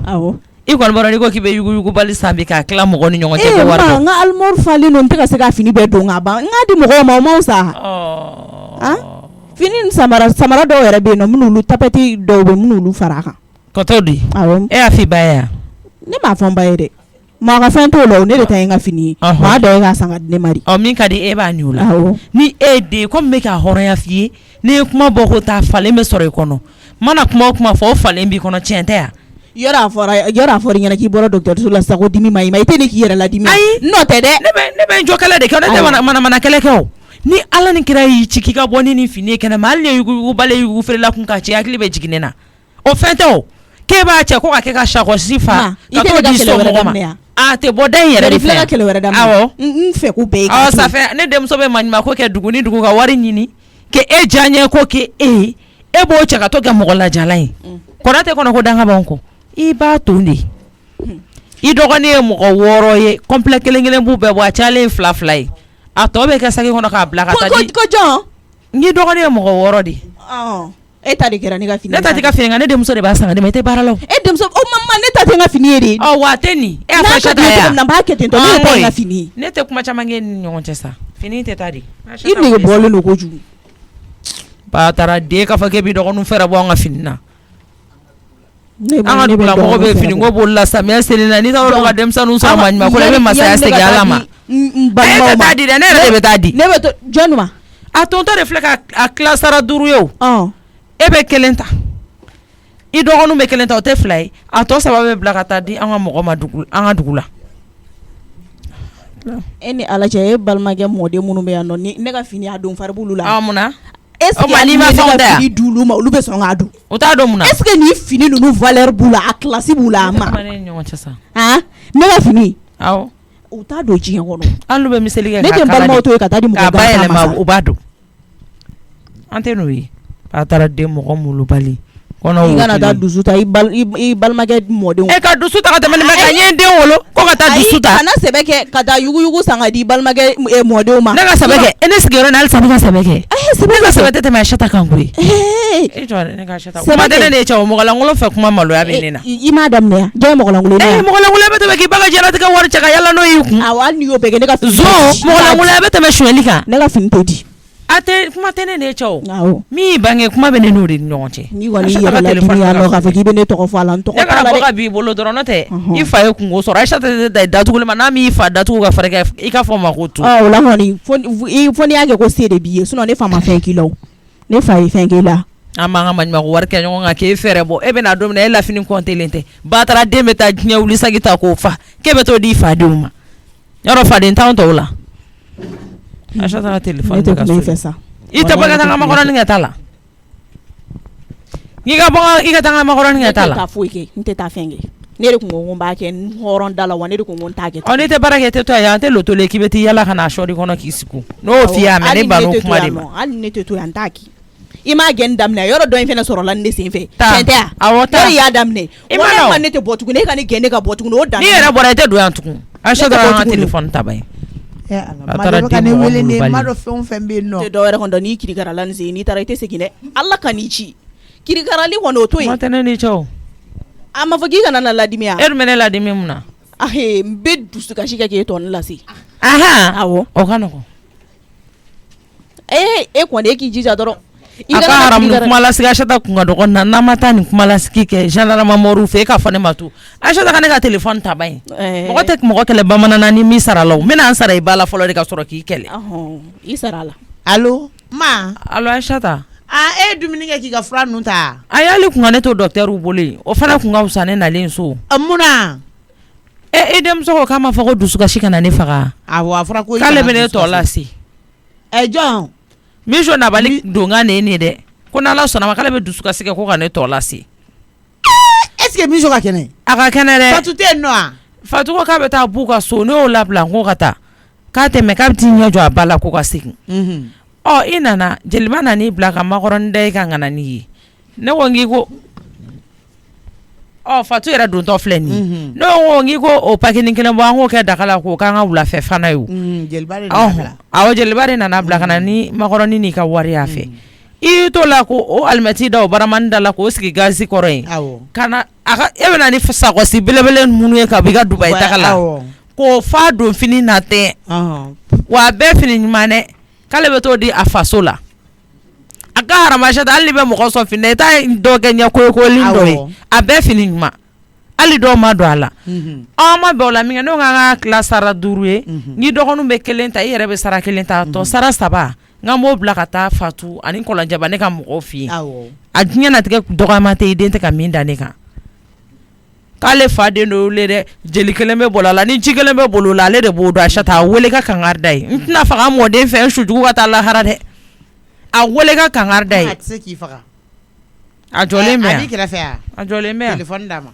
i kɔni bɔra n'i ko k'i bɛ yugu bali san bi k'a tila mɔgɔ ni ɲɔgɔn cɛ kɛ wari n ka armoire falen don n tɛ ka se ka fini bɛɛ don ka ban n k'a di mɔgɔw ma o m'aw sa fini samara dɔw yɛrɛ bɛ yen nɔ minnu tapeti dɔw bɛ minnu fara a kan kɔtɔ di e y'a f'i ba ye yan ne m'a fɔ n ba ye dɛ maa ka fɛn t'o la ne de ta ye n ka fini ye maa dɔ ye k'a san ka di ne ma de min ka di e b'a ɲu la ni e den komi bɛ k'a hɔrɔnya f'i ye n'i ye kuma bɔ ko taa falen bɛ sɔrɔ i kɔnɔ mana kuma o kuma fɔ o falen b'i kɔnɔ tiɲɛ tɛ yan yɔrɔ a fɔra ɲɛna k'i bɔra dɔgɔtɔrɔso la sago dimi ma i tɛ ne k'i yɛrɛ la dimi ayi n'o tɛ dɛ ne bɛ n jɔ kɛlɛ de kɛ ne tɛ mana kɛlɛ kɛ o ni ala ni kira y'i ci k'i ka bɔ ni fini ye kɛnɛ ma hali ne yugu bale yugu feerela kun ka ci hakili bɛ jigin ne na o fɛn tɛ o ke b'a cɛ ko ka kɛ ka sakosi fa ka to di somɔgɔ ma a tɛ bɔ da in yɛrɛ de fɛ ka kɛlɛ wɛrɛ daminɛ awɔ n fɛ ko bɛɛ awɔ safɛ ne denmuso bɛ maɲuman ko kɛ dugu ni dugu ka wari ɲini ke e diyaɲɛ ko ke e b'o cɛ ka to kɛ mɔgɔ lajala ye kɔrɔtɛ kɔnɔ ko danga b'anw kɔ i b'a ton de i dɔgɔnin ye mɔgɔ 6 ye complet kelen b'u bɛɛ bɔ a cayalen 2 ye a tɔ bɛ kɛ sagi kɔnɔ k'a bila ka taa di ko jɔn n dɔgɔnin ye mɔgɔ 6 de e ta de kɛra ne ka fini ne ta tɛ ka fini ne denmuso de b'a san de ma i tɛ baara la e denmuso o mama ne ta tɛ n ka fini ye de wa tɛ nin e y'a fɔ Aishata ye n b'a kɛ ten tɔ ne ta n ka fini ne tɛ kuma caman kɛ ni ɲɔgɔn cɛ sa fini tɛ taa di i nege bɔlen don kojugu ba taara den k'a fɔ k'e bɛ dɔgɔninw fɛrɛ bɔ an ka fini na an ka dugulamɔgɔ bɛ fini ko bolo la samiya seli la n'i taara ka denmisɛnninw sɔrɔ maɲuman ko ne bɛ masaya segin Ala ma e tɛ taa di dɛ ne yɛrɛ de bɛ taa di ne bɛ to jɔn ma a tontɔ de filɛ ka tila sara 5 ye o e bɛ 1 ta i dɔgɔninw bɛ 1 ta o tɛ 2 ye a tɔ 3 bɛ bila ka taa di an ka mɔgɔ ma an ka dugu la e ni Ala cɛ e balimakɛ mɔden minnu bɛ yan nɔ ni ne ka fini a don fari b'olu la mun na est-ce que n'i ma fɛnw da fini d'olu ma olu bɛ sɔn k'a don o t'a dɔn mun na est-ce que ni fini ninnu valeur b'u la a classe b'u la a ma ne ka fini awɔ u t'a don diɲɛ kɔnɔ an bɛ miseli kɛ ne tɛ balimaw to ye ka taa di mɔgɔ gansan ma k'a bayɛlɛma u b'a don an tɛ n'o ye a taara den mɔgɔ mulubali i kana taa dusu ta i balimakɛ mɔdenw e ka dusu ta ka tɛmɛ nin bɛɛ kan n ye n den wolo ko ka taa dusu ta kana sɛbɛ kɛ ka taa yuguyugu san ka di i balimakɛ mɔdenw ma ne ka sɛbɛ kɛ ne sigiyɔrɔ ni halisa ne ka sɛbɛ kɛ ne ka sɛbɛ tɛ tɛmɛ Aishata kan koyi e jɔ ne ka Aishata kuma tɛ ne de ye cɛ o mɔgɔlankolon fɛ kuma maloya bɛ ne na i m'a daminɛ yan jɔn ye mɔgɔlankolon ye mɔgɔlankolon bɛ tɛmɛ k'i ba ka diɲɛlatigɛ wari cɛ ka yala n'o y'i kun awɔ hali n'i y'o bɛɛ kɛ ne ka fini mɔgɔlankolon bɛ tɛmɛ suɲɛli kan ne ka fini tɛ di a tɛ kuma tɛ ne de ye cɛ o min bange kuma bɛ ne n'o de ni ɲɔgɔn cɛ n'i kɔni yɛrɛ ladimi yan nɔ k'a fɔ k'i bɛ ne tɔgɔ fɔ a la n tɔgɔ t'a la dɛ ne ka bɔ ka b'i bolo dɔrɔn n'o tɛ i fa ye kungo sɔrɔ Aishata tɛ da datuguli ma n'a m'i fa datugu ka fɛrɛ kɛ i ka fɔ ma ko to o la kɔni fo n'i y'a kɛ ko se de b'i ye sinon ne fa ma fɛn k'i la o ne fa ye fɛn k'i la an b'an ka maɲumanko wari kɛ ɲɔgɔn kan k'e fɛrɛ bɔ e bɛna don min na e lafini kɔntelen tɛ ba taara den bɛ taa diɲɛ wuli sagi ta k'o fa k'e bɛ t'o di fadenw ma yɔrɔ faden t'anw tɔw la Aishata ka téléphone bɛ ka sonné i tɛ bɔ ka taa n ka makɔrɔni kɛ ta la i ka taa n ka makɔrɔni kɛ ta la ne tɛ taa foyi kɛ n tɛ taa fɛn kɛ ne de kun ko n b'a kɛ n hɔrɔn da la wa ne de kun ko n t'a kɛ n'i tɛ baara kɛ tɛ to yan an tɛ loto le k'i bɛ t'i yala ka na sɔɔri kɔnɔ k'i sigi n'o f'i y'a mɛ ne balo kuma de ma hali ne tɛ to yan n t'a kɛ i m'a gɛn daminɛ yɔrɔ dɔ in fɛnɛ sɔrɔla ne sen fɛ tiɲɛ tɛ awɔ taa y'a daminɛ o ma ne tɛ bɔ tuguni e ka ne gɛn ne ka bɔ tuguni o dan n'i yɛrɛ bɔra i tɛ don yan tugun Aishata an ka téléphone ta ba ye a taara den mɔgɔ mulubali ma dɔ fɛn o fɛn bɛ yen nɔ tɛ dɔwɛrɛ kɔni dɔn n'i kirikarala nin sen n'i taara i tɛ segin dɛ Ala ka n'i ci kirikarali kɔni o to yen kuma tɛ ne ni cɛ o a ma fɔ k'i kana na ladimi yan e dun bɛ ne ladimi mun na n bɛ dusukasi kɛ k'e tɔ ne lase awɔ o ka nɔgɔn e kɔni e k'i jija dɔrɔn a ka haramu ni kumalasigi Aishata kun ka dɔgɔ na n'a ma taa nin kumalasigi kɛ gendarme mɔriw fɛ e ka fɔ ne ma to Aishata ka ne ka téléphone ta ba ye mɔgɔ tɛ mɔgɔ kɛlɛ bamanana ni min sara la o n bɛna n sara i ba la fɔlɔ de ka sɔrɔ k'i kɛlɛ i sara la allo ma allo Aishata e ye dumuni kɛ k'i ka fura ninnu ta a y'ale kun ka ne to docteur bolo yen o fana kun ka wusa ne nalen so munna e denmuso ko k'a ma fɔ ko dusukasi kana ne faga awɔ a fɔra ko k'ale bɛ ne tɔ lase jɔn Mijo nabali donga ne ni dɛ ko n'Ala sɔnna ma k'ale bɛ dusukasi kɛ ko ka ne tɔ lase est-ce que Mijo ka kɛnɛ a ka kɛnɛ dɛ Fatu tɛ yen nɔ wa Fatu ko k'a bɛ taa b'u ka so ne y'o labila ko ka taa k'a tɛmɛ k'a bɛ t'i ɲɛ jɔ a ba la ko ka segin i nana jeliba nan'i bila ka makɔrɔni da i kan ka na n'i ye ne ko n k'i ko Fatu yɛrɛ dontɔ filɛ nin ye ne ko n k'i ko o pakini kelen bɔ an k'o kɛ daga la k'o k'an ka wulafɛ fana ye o awɔ jeliba de nana bila ka na ni makɔrɔni n'i ka wari y'a fɛ i y'i to la ko o alimɛti da o baramani da la k'o sigi gazi kɔrɔ yen ka na e bɛ na ni sakɔsi belebele minnu ye ka b'i ka Dubayi taga la k'o fa don fini na tɛ wa a bɛɛ fini ɲuman dɛ k'ale bɛ t'o di a faso la a ka haramu Aishata hali ni bɛ mɔgɔ sɔn fini na i t'a dɔ kɛ ɲɛ koyokoyoli dɔ ye a bɛɛ fini ɲuman hali dɔw ma don a la ma bɛn o la min kɛ ne ko k'an ka tila sara 5 ye ni dɔgɔninw bɛ 1 ta i yɛrɛ bɛ sara 1 ta tɔ sara 3 n b'o bila ka taa Fatu ani Kɔlɔnjɛba ne ka mɔgɔw fɛ yen a diɲɛ latigɛ dɔgɔyama tɛ i den tɛ ka min da ne kan k'ale fa den dɔ wele dɛ jeli kelen bɛ bolo a la ni ji kelen bɛ bolo la ale de b'o dɔn Aishata a wele ka kangari da ye n tɛna faga n mɔden fɛ n sujugu ka taa lahara dɛ a wele ka kangari da ye a jɔlen bɛ a b'i kɛrɛfɛ yan a jɔlen bɛ yan téléphone d'a ma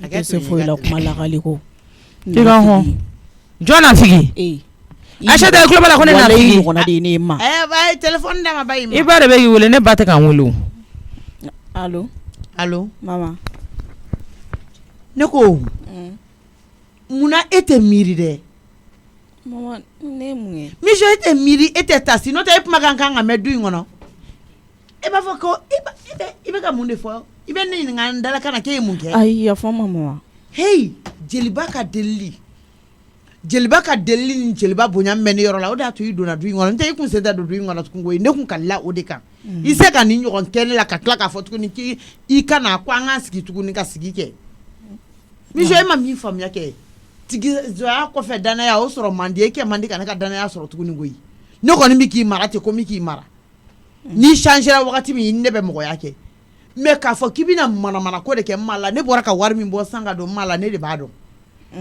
a kɛ se foyi la kuma lagali ko i ka hɔn jɔn na figi Aïssata tulo b'a la ko ne na figi ɲɔgɔnna de ye ne ma ba téléphone d'a ma ba i ba de bɛ k'i wele ne ba tɛ k'an wele o allo mama ne ko munna e tɛ miiri dɛ mama ne mun ye Mijo e tɛ miiri e tɛ taa si n'o tɛ e kumakan kan ka mɛn du in kɔnɔ e b'a fɔ ko i bɛ ka mun de fɔ i bɛ ne ɲininka n dala kana k'e ye mun kɛ ayi yafa ma mama hey jeliba ka delili ni jeliba bonya mɛn ne yɔrɔ la o de y'a to i donna du in kɔnɔ n tɛ i kun sen tɛ don du in kɔnɔ tugun koyi ne kun kalila o de kan i se ka nin ɲɔgɔn kɛ ne la ka tila k'a fɔ tuguni k'i kana ko an k'an sigi tuguni ka sigi kɛ Mijo e ma min faamuya kɛ tigizɔya kɔfɛ danaya o sɔrɔ man di e kɛ man di ka ne ka danaya sɔrɔ tuguni koyi ne kɔni bɛ k'i mara ten ko n bɛ k'i mara ni changera wagati min ne bɛ mɔgɔya kɛ mais k'a fɔ k'i bɛna manamana ko de kɛ n ma la ne bɔra ka wari min bɔ san ka don n ma la ne de b'a dɔn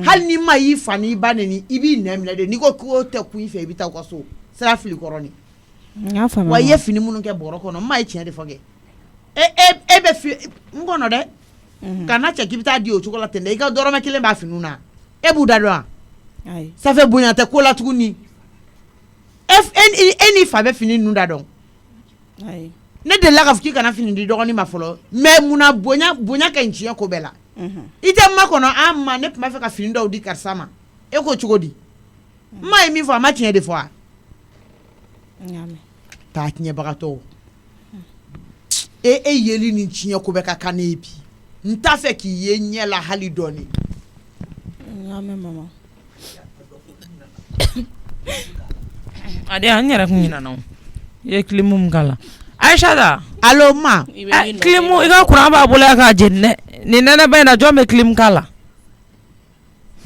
hali ni ma y'i fa ni ba neni i b'i nɛ minɛ de n'i ko k'o tɛ kun i fɛ i bɛ taa u ka so sira fili kɔrɔ ni wa i ye fini minnu kɛ bɔrɔ kɔnɔ n ma ye tiɲɛ de fɔ kɛ e bɛ fi n kɔnɔ dɛ kana cɛ k'i bɛ taa di o cogo la ten dɛ i ka dɔrɔmɛ kelen b'a finiw na e b'u da dɔn wa ça fait bonya tɛ ko la tuguni e ni fa bɛ fini ninnu da dɔn ne delila k'a fɔ k'i kana fini di dɔgɔnin ma fɔlɔ mais munna bonya ka ɲi tiɲɛ ko bɛɛ la i tɛ ma kɔnɔ an ma ne tun b'a fɛ ka fini dɔw di karisa ma e ko cogo di n ma ye min fɔ a ma tiɲɛ de fɔ wa k'a tiɲɛbagatɔ e yeli ni tiɲɛ ko bɛɛ ka kan ne ye bi n t'a fɛ k'i ye ɲɛ la hali dɔɔni ade an yɛrɛ kun ɲinana o i ye kilimu min k'a la Aïssata allo ma kilimu i ka kuran b'a bolo ya k'a jeni dɛ nin nɛnɛ ba in na jɔn bɛ kilimu k'a la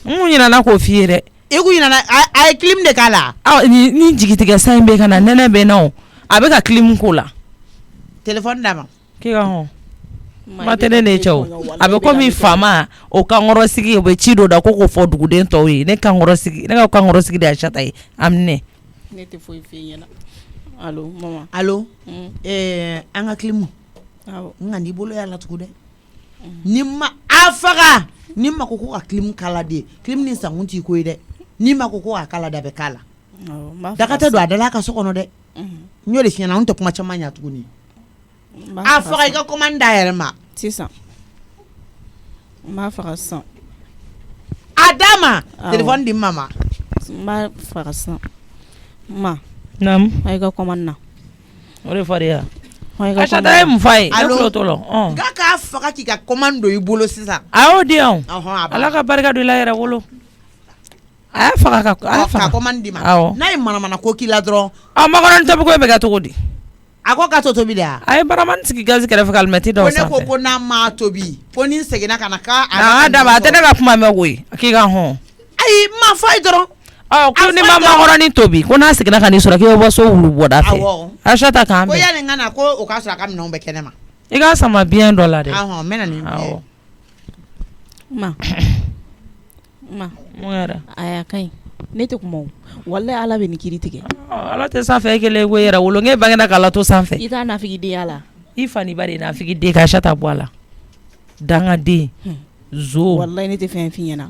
n kun ɲinana k'o f'i ye dɛ i kun ɲinana a ye kilimu de k'a la ni jigitigɛ sa in bɛ ka na nɛnɛ bɛ na o a bɛ ka kilimu k'o la téléphone d'a ma k'i ka hɔn ma tɛ ne ne cɛ o a bɛ komi faama o kankɔrɔsigi o bɛ ci dɔ da ko k'o fɔ duguden tɔw ye ne ka kankɔrɔsigi de Aïssata ye Amine ne tɛ foyi f'i ɲɛna allo mama allo an ka kilimu n ka n'i bolo y'a la tugu dɛ ni ma a faga ni ma ko ka kilimu kala de kilimu ni sankun t'i ko ye dɛ ni ma ko k'a kala da bɛ kala daga tɛ don a dala ka so kɔnɔ dɛ n y'o de f'i ɲɛna an tɛ kuma caman ɲɛ tuguni a faga i ka commande d'a yɛrɛ ma sisan n b'a faga sisan a d'a ma téléphone di mama n b'a faga sisan ma naamu a ka commande na o de fɔ de ya Aïssata ye mun f'a ye ne tulo t'o la nka k'a faga k'i ka commande don i bolo sisan a y'o di yan Ala ka barika don i la yɛrɛ wolo a y'a faga ka commande di ma n'a ye manamana ko k'i la dɔrɔn makɔrɔni tobi ko bɛ kɛ cogo di a ko k'a to tobi de wa a ye baramani sigi gazi kɛrɛfɛ ka alimɛti dɔw sanfɛ ko ne ko n'a ma tobi ko ni n seginna ka na k'a daba a tɛ ne ka kuma mɛn koyi k'i ka hɔn ayi ma fɔ a ye dɔrɔn ko ni ma makɔrɔni tobi ko n'a seginna ka n'i sɔrɔ k'i bɛ bɔ so wulu bɔda fɛ Aïssata k'an bɛn ko yanni n ka na ko o k'a sɔrɔ a ka minɛnw bɛ kɛnɛ ma i k'a sama biyɛn dɔ la dɛ n bɛ na nin biyɛn ma mun yɛrɛ a y'a ka ɲi ne tɛ kuma o walahi Ala bɛ nin kiiri tigɛ Ala tɛ sanfɛ e kelen ko yɛrɛ wolo n'e bangena k'a la to sanfɛ i t'a nafigi den a la i fa ni ba de nafigi den ka Aïssata bɔ a la dangaden zo walahi ne tɛ fɛn f'i ɲɛna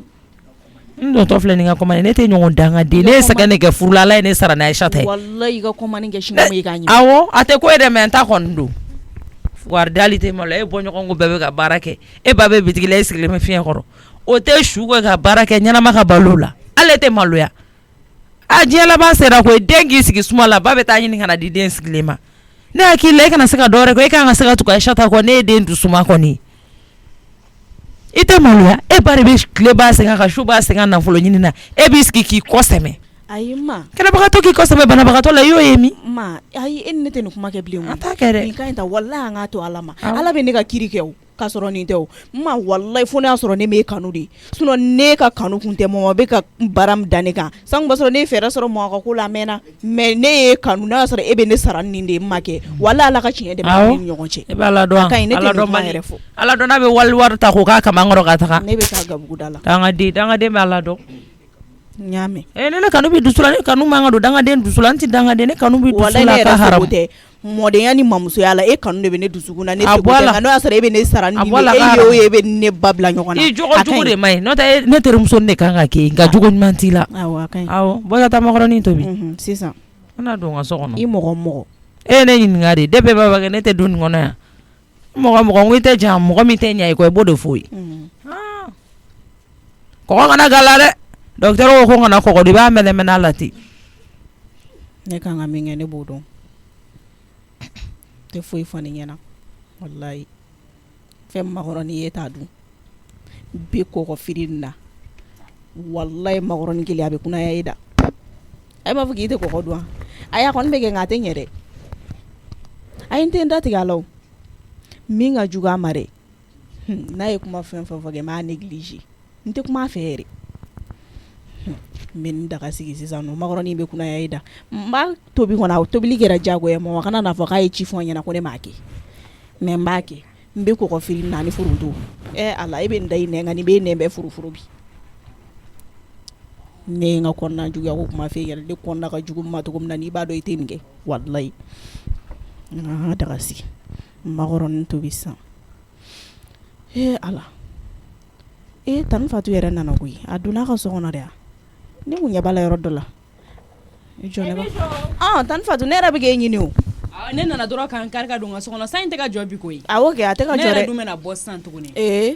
n dɔntɔ filɛ nin ka commande ne tɛ ɲɔgɔn dangaden ne ye sɛgɛn de kɛ furu la Ala ye ne sara n'a Aïssata ye walahi i ka commande kɛ sini ma i k'a ɲɛ awɔ a tɛ ko ye dɛ mais n ta kɔni don wari dali tɛ ma la e bɔɲɔgɔn ko bɛɛ bɛ ka baara kɛ e ba bɛ bitigi la e sigilen bɛ fiɲɛ kɔrɔ o tɛ su kɛ ka baara kɛ ɲɛnama ka balo la ale tɛ maloya a diɲɛ laban sera ko den k'i sigi suma la ba bɛ taa ɲini ka na di den sigilen ma ne hakili la e kana se ka dɔwɛrɛ kɛ e kan ka se ka tugu Aïssata kɔ ne ye den dusuma kɔni i tɛ maloya e ba de bɛ tile b'a sɛgɛn ka su b'a sɛgɛn nafolo ɲini na e b'i sigi k'i kɔ sɛmɛ ayi ma kɛnɛbagatɔ k'i kɔ sɛmɛ banabagatɔ la i y'o ye min ma ayi e ni ne tɛ nin kuma kɛ bilen a t'a kɛ dɛ nin ka ɲi ta walahi an k'a to Ala ma Ala bɛ ne ka kiiri kɛ o k'a sɔrɔ nin tɛ o ma walahi fo n'a y'a sɔrɔ ne m'e kanu de sinon ne ka kanu kun tɛ mɔgɔ bɛ ka baara min da ne kan sango b'a sɔrɔ ne ye fɛɛrɛ sɔrɔ mɔgɔ ka ko la a mɛnna mais ne ye kanu n'a y'a sɔrɔ e bɛ ne sara nin de ma kɛ walahi Ala ka tiɲɛ de bɛ ni ɲɔgɔn cɛ e bɛ Ala dɔn Ala dɔn n'a bɛ wari ta k'o k'a kama an kɔrɔ ka taga ne bɛ taa gabuguda la dangaden bɛ Ala dɔn nyame ne kanu bi dusula ne kanu manga do danga den dusula anti danga den ne kanu bi dusula ka haram modenya ni mamuso yala e kanu ne be ne dusukuna ne te ko no asara e be ne sara ni e be ne babla nyokona i jogo jogo de mai no ta ne tere muso ne kanga ke ga jogo mantila awo boza ta makroni to bi sisa ana do nga sokono i mogo ne yin ngari de be baba ne te dun ngono ya mogo ngite jam mogo mi te nyai ko e bodo foi ko ngana galare docteur o ko ngana ko di ba mele menalati ne kanga minge ne bodo te foi fani nyana wallahi fem magroni yeta du be ko firinna wallahi magroni kili abe kuna yaida ay ma fugi te ko do aya kon be ngate nyere ay ntenda tigalo minga juga mare na e kuma fem fage ma négligé nte kuma fere min daga sigi sisan no magroni be kuna yaida mba tobi kona tobi ligera jago ya mo kana na faka e chifon yana ko ne make me mbake mbe ko firi nani furundo ala ibe ndai ne ngani be ne be furu bi ne nga konna juga ko kuma fe yalla de konna ka jugu ma to gum nani ba do itenke wallahi daga si magroni to bisa ala tan fatu yere nana koy aduna ka so ngona de ni munya bala yoro dola jone ba tan fatu ne rabe ge nyini o ne nana doro kan karga dunga so ngona sainte ka jobi koy awo ge ate ka jore ne dume na boss sant ko ni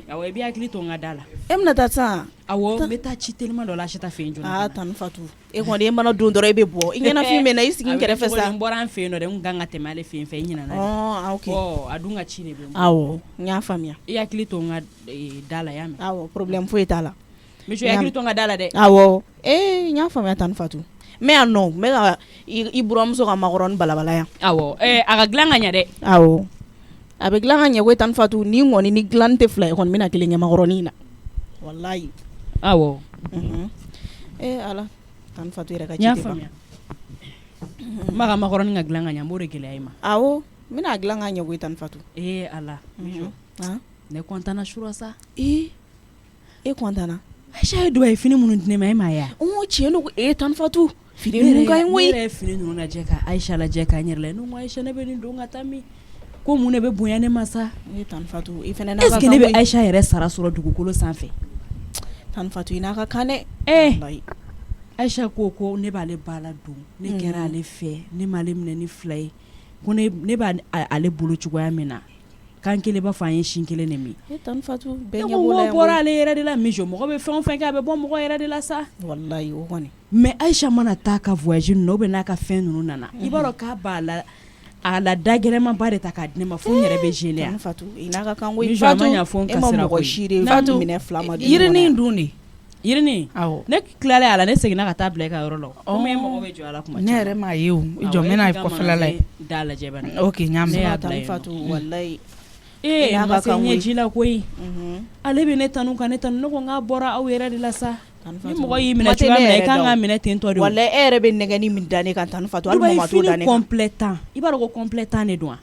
awo e bi akili to ngadala emna tata awo meta chi telma do la chita fe njona tan fatu e ko de mana dun doro e be bo ingena fi me na isigi ngere fesa mbora fe no de nganga temale fe nyina na okay adunga chi ne be awo nya famia e akili to ngadala yame awo problem fo etala mi jo akili to ngadala de awo nya famia tan fatu me ano me ga ibrom so ga magoron balabala ya awo aga glanga nya de awo abe glanga nya we tan fatu ni ngoni ni glante fly kon mina kile nya magoroni na wallahi awo ala tan fatu ira ka nya famia maga magoron nga glanga nya mbore kile ayma awo mina glanga nya we tan fatu ala mijo ne kontana shura sa kontana Aisha do ay fini munu dine mai maya cheno tan fatu fini nu ga ngoi ne fini nu na jeka Aisha la jeka nyerle nu Aisha ne be ni do ngatami ko mu ne be bonya ne masa tan fatu ifene na ka est-ce que ne be Aisha yere sara sura dugukolo sanfe tan fatu ina ka kane Aisha ko ne ba le bala do ne kera le fe ne male mne ni fly ko ne ba ale bulu chugwa mina kan kele ba fa yin shinkele ne mi tan fatu be nya bola mo bora le yere de la mijo mo be fon ka be bon mo yere de la sa wallahi o goni mais Aisha mana ta ka voyage no be na ka fen nunu nana ibaro ka bala ala dagerema bare ta ka dine ma fon yere be jele tan fatu ina ka kan we fatu e ma mo shire fatu mine flama du yirni nduni yirni ne klale ala ne segina ka ta black ayoro lo ko me mo be jo ala kuma ne re ma yewu ijo me na ko flala dala jebana okay nyam tan fatu wallahi ma se nye jila koyi ale be ne tanu ko nga bora aw yere de la sa ni mo yi mina chua me kan nga mina tin to de wala ere be negani min dane kan tan fatu al mama to dane complétant ibaro ko complétant ne doa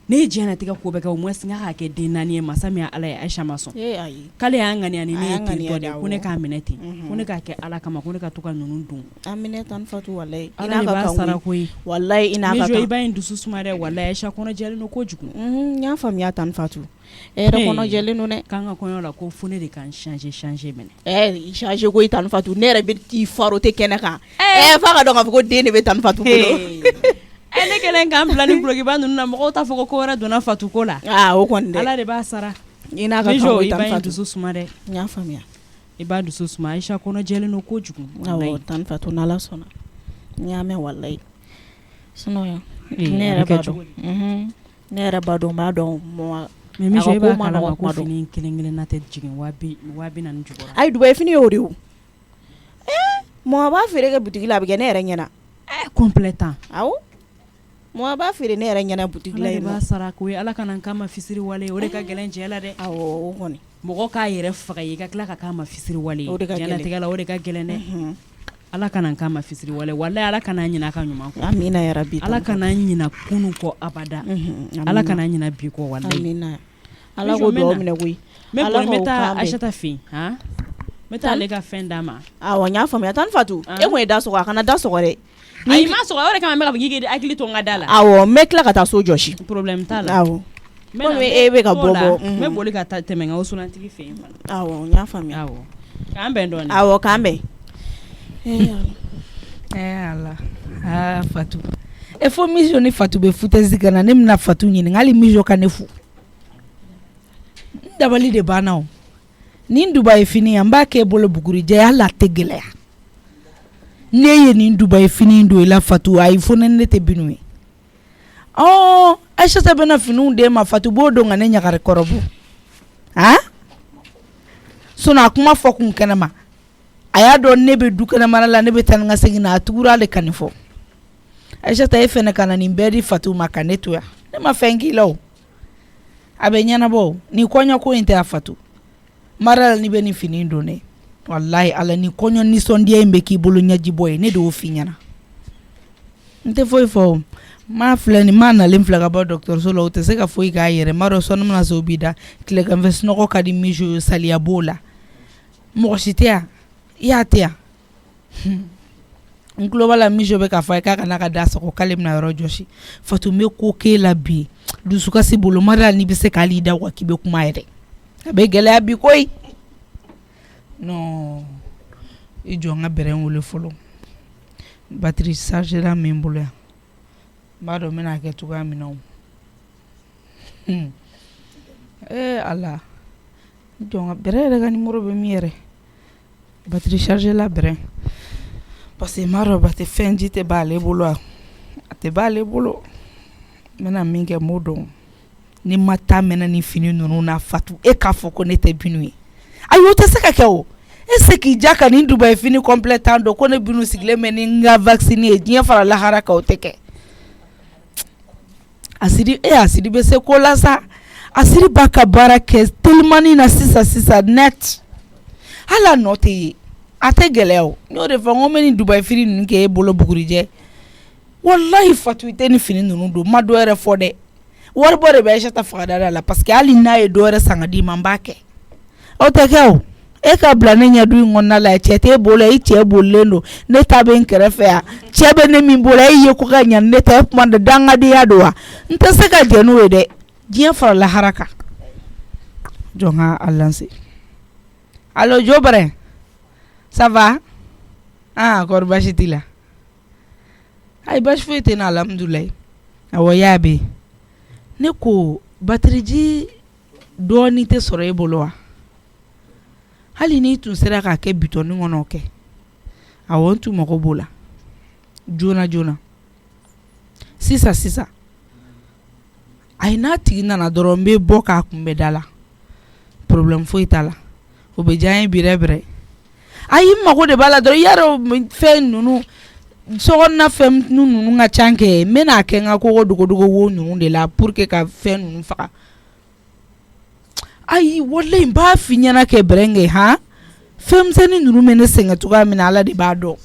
ne jena tiga ko be ka mo singa ka ke dinani ma sami ala ya Aisha maso ayi kale ya ngani ani ne tin to de ko ne ka mina tin ko ne ka ke ala kama ko ne ka to ka nunun dun amine tan fatu wallahi ina ka sara koyi wallahi ina ka me jo iba indusu sumare wallahi Aisha kono jeli no ko jugu nya fam ya tan fatu ere kono jeli no ne kanga kono la ko fune de kan changer mene changer ko tan fatu ne re be ti faro te kenaka fa ka don ko de ne be tan fatu ko ne kelen kan planning blogi ba nunu na mo ta foko ko ra dona fatu ko la o konde ala de ba sara ina ka ko tan fatu indusu sumare nya fam ya iba dusu suma Aisha kono jeli no ko jugu wallahi tan fatu na la sona nya me wallahi sono ya ne re ba do ne re ba do ma do mo mi je ba kala ko fini kelengele na te jigin wabi nan jugo ay dubai fini yori o mo ba fere ga boutique la bi ne re nyana complétant aw mo ba fere ne re nyana boutique la ba sara ko ala kanan kama fisiri wale o de ka gelen jela de aw o goni mo ka yere faga yi ka kla ka kama fisiri wale jana tigala o de ka gelen ne ala kanan kama fisiri wale wallahi ala kanan nyina ka nyuma ko amina ya rabbi ala kanan nyina kunu ko abada ala kanan nyina bi ko wallahi amina ala go do mine wi ala ko meta Aisha ta fi me taa ale ka fɛn d'a ma awɔ n y'a faamuya tan Fatu e kun ye da sɔgɔ a kana da sɔgɔ dɛ ayi ma sɔgɔ o de kama n bɛ ka fɔ k'i hakili to n ka da la awɔ n bɛ tila ka taa so jɔsi problème t'a la awɔ komi e bɛ ka bɔ n bɛ boli ka tɛmɛ n ka wusulantigi fɛ yen fana awɔ n y'a faamuya awɔ k'an bɛn dɔɔni awɔ k'an bɛn ala Fatu e fo Mijo ni Fatu bɛ futɛsi kana ne bɛna Fatu ɲininka hali Mijo ka ne fu n dabali de banna o nin Dubayi fini an b'a kɛ e bolo bugurijɛ hali a tɛ gɛlɛya ne ye nin Dubayi fini don i la Fatu ayi fo ne tɛ binu ye Aïssata bɛna finiw d'e ma Fatu b'o don ka ne ɲagari kɔrɔbɔ a kuma fɔ kun kɛnɛma a y'a dɔn ne bɛ du kɛnɛmana la ne bɛ taa ni ka segin na a tugura ale ka nin fɔ Aïssata e fɛnɛ ka na nin bɛɛ di Fatu ma ka ne to yan ne ma fɛn k'i la o a bɛ ɲɛnabɔ nin kɔɲɔko in tɛ a Fatu mara la ni bɛ nin fini don ne wallahi ala ni kɔɲɔ nisɔndiya in bɛ k'i bolo ɲɛji bɔ ye ne de y'o f'i ɲɛna n tɛ foyi fɔ o ma filɛ nin ma nalen filɛ ka bɔ dɔgɔtɔrɔso la o tɛ se ka foyi k'a yɛrɛ ma dɔn sɔnni mana se o b'i da tileganfɛ sunɔgɔ ka di Mijo saliya b'o la mɔgɔ si tɛ yan i y'a tɛ yan n tulo b'a la Mijo bɛ k'a fɔ a ye k'a kana ka da sago k'ale bɛna yɔrɔ jɔsi Fatu n bɛ ko k'e la bi dusukasi bolo mara ni bɛ se k'ale da wa k'i bɛ kuma yɛrɛ a bɛ gɛlɛya bi koyi non i jɔ n ka bɛrɛ wele fɔlɔ batterie chargera min bolo yan n b'a dɔn n bɛna kɛ cogoya min na o ala n jɔ n ka bɛrɛ yɛrɛ ka numéro bɛ min yɛrɛ batterie chargera bɛrɛ parce que n b'a dɔn bate fɛn ji tɛ b'ale bolo a tɛ b'ale bolo n bɛna min kɛ n b'o dɔn ni ma taa mɛnɛ ni fini ninnu na Fatu e k'a fɔ ko ne tɛ binu ye ayi o tɛ se ka kɛ o e se k'i ja ka nin Dubayi fini complet tan dɔn ko ne binu sigilen bɛ ni n ka vaccine ye diɲɛ fara lahara kan o tɛ kɛ Asiri bɛ se ko la sa Asiri b'a ka baara kɛ telimani na sisan net hali a nɔ tɛ ye a tɛ gɛlɛya o n y'o de fɔ n ko n bɛ nin Dubayi fini ninnu kɛ e bolo bugurijɛ wallahi Fatu i tɛ nin fini ninnu don ma dɔ yɛrɛ fɔ dɛ wari bɔ de bɛ Aïssata faga la parce que hali n'a ye dɔ wɛrɛ san ka d'i ma n b'a kɛ o tɛ kɛ o e ka bila ne ɲɛ du in kɔnɔna la cɛ t'e bolo i cɛ bolilen don ne ta bɛ n kɛrɛfɛ yan cɛ bɛ ne min bolo e ye ko ka ɲa ne ta e kuma de dangadenya don wa n tɛ se ka jɛ n'o ye dɛ diɲɛ fara lahara kan jɔn ka a lancer allo Jo Barɛ ça va kɔri baasi t'i la ayi baasi foyi tɛ n na alhamdulilayi awɔ y'a bɛ ne ko batiriji dɔɔni tɛ sɔrɔ e bolo wa hali n'i tun sera k'a kɛ bitɔni kɔnɔ o kɛ awɔ n tun mago b'o la joona sisan ayi n'a tigi nana dɔrɔn n bɛ bɔ k'a kunbɛ da la problème foyi t'a la o bɛ diya n ye bɛrɛ ayi n mago de b'a la dɔrɔn i y'a dɔn fɛn ninnu sokɔnɔna fɛn ninnu ka ca kɛ n bɛna kɛ n ka kogo dogodogo wo ninnu de la pour que ka fɛn ninnu faga ayi walahi n b'a f'i ɲɛna kɛ bɛrɛnkɛ fɛnmisɛnnin ninnu bɛ ne sɛgɛn cogoya min na ala de b'a dɔn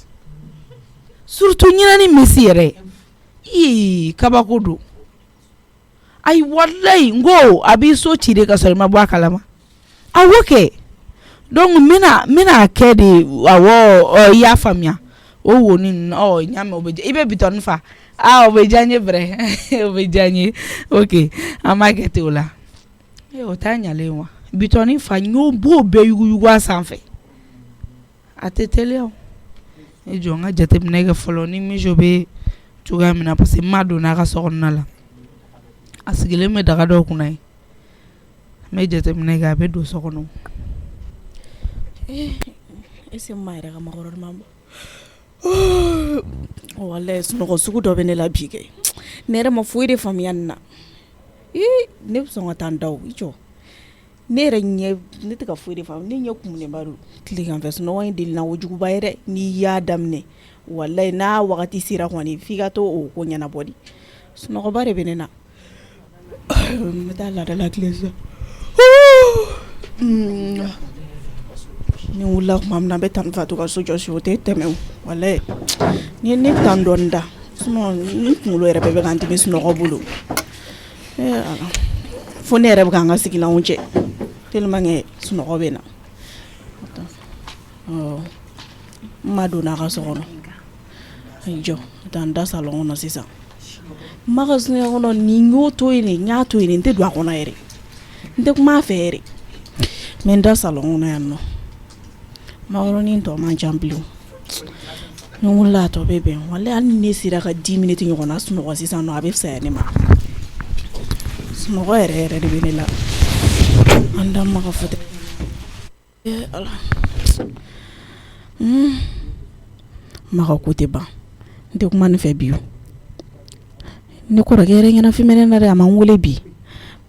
surtout ɲinɛni Messi yɛrɛ kabako don ayi walahi n ko a b'i so ci de ka sɔrɔ i ma bɔ a kalama awɔ kɛ donc n bɛna kɛ de awɔ i y'a faamuya o wo ni ɲamɛ o bɛ i bɛ bitɔni fa o bɛ diya n ye bɛrɛ o bɛ diya n ye ok an b'a kɛ ten o la o t'a ɲalen wa bitɔni fa n y'o b'o bɛɛ yuguyugu a sanfɛ a tɛ teliya o e jɔ n ka jateminɛ kɛ fɔlɔ ni Mijo bɛ cogoya min na parce que n m'a don n'a ka so kɔnɔna la a sigilen bɛ daga dɔw kunna ye n bɛ jateminɛ kɛ a bɛ don so kɔnɔ ese ma yɛrɛ ka makɔrɔni wallahi sunɔgɔ sugu dɔ bɛ ne la bi kɛ ne yɛrɛ ma foyi de faamuya nin na ne bɛ sɔn ka taa n da o i jɔ ne yɛrɛ ɲɛ ne tɛ ka foyi de faamu ne ɲɛ kumunnenba don tileganfɛ sunɔgɔ in delila o juguba yɛrɛ n'i y'a daminɛ wallahi n'a wagati sera kɔni f'i ka to o ko ɲɛnabɔ de sunɔgɔba de bɛ ne na n bɛ taa laadala tile sisan ni wulila tuma min na n bɛ tan Fatu ka so jɔsi o tɛ tɛmɛ o wallahi ni ne tan dɔɔni da sinon n kunkolo yɛrɛ bɛɛ bɛ ka n dimi sunɔgɔ bolo fo ne yɛrɛ bɛ ka n ka sigilanw cɛ tellement que sunɔgɔ bɛ na ma donna ka so kɔnɔ jo dan da salon kɔnɔ sisan magasin kɔnɔ ni y'o to yen n y'a to yen n tɛ don a kɔnɔ yɛrɛ n tɛ kuma a fɛ yɛrɛ mɛ n da salon kɔnɔ yan nɔ makɔrɔni tɔ man ca bilen ni n wulila a tɔ bɛ bɛn walayi hali ni ne sera ka 10 minutes ɲɔgɔn na sunɔgɔ sisan nɔ a bɛ fisaya ne ma sunɔgɔ yɛrɛ yɛrɛ de bɛ ne la an da ma ka fɔ ala maka ko tɛ ban n tɛ kuma ne fɛ bi ne kɔrɔkɛ yɛrɛ ɲɛnafin bɛ ne na dɛ a ma n wele bi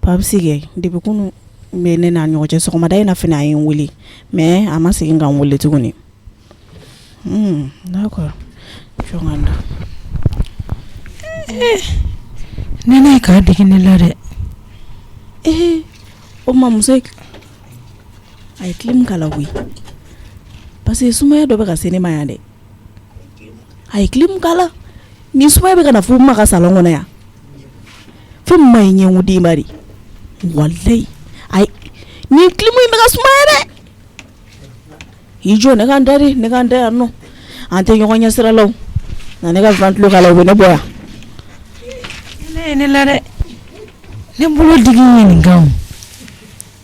pa bɛ se kɛ depuis kunu bɛ ne n'a ɲɔgɔn cɛ sɔgɔmada in na fana a ye n wele mais a ma segin ka n wele tuguni d'accord jɔn da ne ne k'a digi ne la dɛ o ma muso a ye clim kala koyi parce que sumaya dɔ bɛ ka se ne ma yan dɛ a ye clim kala ni sumaya bɛ ka na fo ma ka salon kɔnɔ yan fɛn min ma ye ɲɛngo den bari walayi ni clim in bɛ ka sumaya dɛ i jɔ ne kan da de ne kan da yan nɔ an tɛ ɲɔgɔn ɲɛ sira la o na ne ka ventilo kala o bɛ ne bɔ yan ne ye ne la dɛ ne bolo digi ɲininka o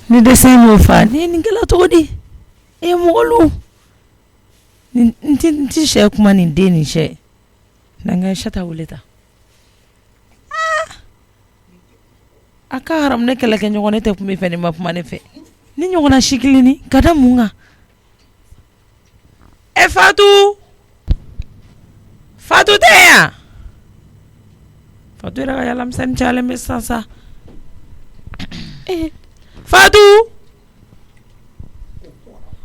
ni dɛsɛ m'o fa ne ye nin kɛla cogo di e ye mɔgɔ lu n ti sɛ kuma nin den nin sɛ na n ka sata wele ta a ka haram ne kɛlɛkɛ ɲɔgɔn ne tɛ kun bɛ fɛ ne ma kuma ne fɛ ni ɲɔgɔnna si kilini ka da mun kan Fatu tɛ yan Fatu yɛrɛ ka yalamisɛnnin cayalen bɛ sisan sa Fatu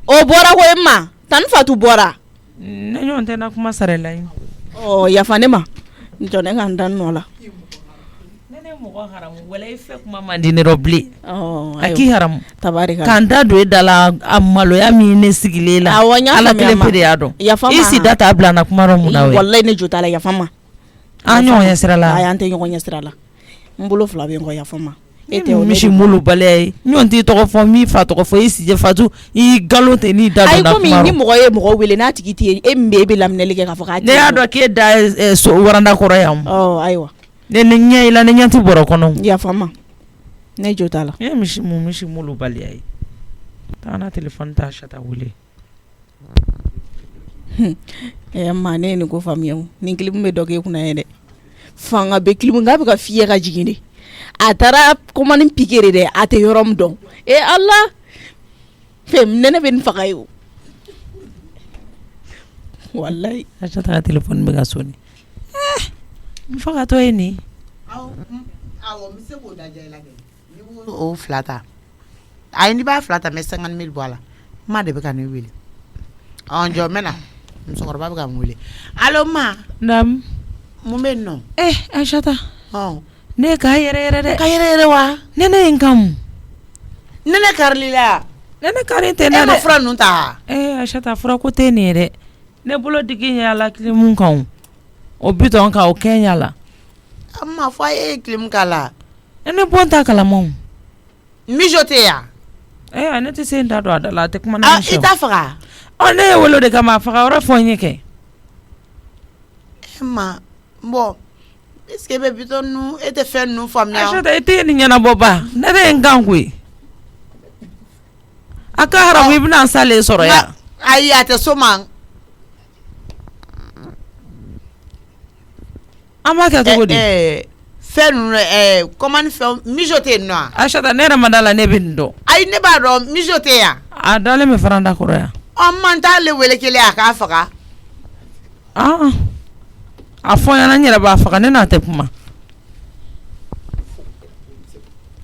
o bɔra ko e ma tan Fatu bɔra ne ɲɔgɔn tɛ na kuma sara la yin yafa ne ma jɔ ne ka n da nɔ la ne mɔgɔ haramu wala i fɛ kuma man di ne rɔ bilen a k'i haramu tabarika k'an da don e da la a maloya min ne sigilen la ala kelen pe de y'a dɔn i si da t'a bila na kuma rɔ mun na wallahi ne jo t'a la yafa ma an ɲɔgɔn ɲɛ sira la ayi an tɛ ɲɔgɔn ɲɛ sira la n bolo fila bɛ n kɔ yafa ma e tɛ misi mulu baliya ye ɲɔgɔn t'i tɔgɔ fɔ min fa tɔgɔ fɔ i si jɛ Fatu i galon tɛ n'i da don na kuma rɔ ayi komi ni mɔgɔ ye mɔgɔ wele n'a tigi tɛ yen e min bɛ e bɛ laminɛli kɛ k'a fɔ k'a ne y'a dɔn k'e da waranda kɔrɔ yan ayiwa ne ɲɛ i la ne ɲɛ tɛ bɔrɔ kɔnɔ yafa ma ne jo t'a la e misi mulu baliya ye taa na telefɔni ta sata wele ma ne ye nin ko faamuya o nin kilimu bɛ dɔ k'e kunna ye dɛ fanga bɛ kilimu nka bɛ ka fiyɛ ka jigin de a taara komani piqué de dɛ a tɛ yɔrɔ min dɔn ala fɛn nɛnɛ bɛ nin faga ye o wallahi a sata ka telefɔni bɛ ka soni n fagatɔ ye nin o fila ta ayi ni b'a fila ta mɛ 50 000 bɔ a la ma de bɛ ka ne wele jɔ n bɛ na musokɔrɔba bɛ ka n wele allo ma naamu mun bɛ yen nɔ Aisata ne k'a yɛrɛ dɛ ka yɛrɛ wa nɛnɛ ye n kan mun nɛnɛ karili la nɛnɛ kari tɛ na dɛ e ma fura ninnu ta Aisata fura ko tɛ nin ye dɛ ne bolo digi ɲɛ la kilimu kan o bitɔn kan o kɛɲɛ la a ma fɔ a ye kilimu k'a la ne bɔ n ta kalamaw mijo tɛ yan ne tɛ se n da don a da la a tɛ kuma na i t'a faga ne ye wolo de kama a faga yɔrɔ fɔ n ye kɛ ma bon est-ce que bɛ bitɔn nu e tɛ fɛn ninnu faamuya Aisata i tɛ nin ɲɛnabɔ ba ne de ye n kan koyi a ka haramu i bɛna n salen sɔrɔ yan ayi a tɛ so ma an b'a kɛ cogo di fɛn ninnu comment fɛn mijo tɛ yen nɔ Aisata ne yɛrɛ ma da la ne bɛ nin dɔn ayi ne b'a dɔn mijo tɛ yan a dalen bɛ faranda kɔrɔ yan man t'ale wele kelen a k'a faga a fɔ ɲɛna n yɛrɛ b'a faga ne n'a tɛ kuma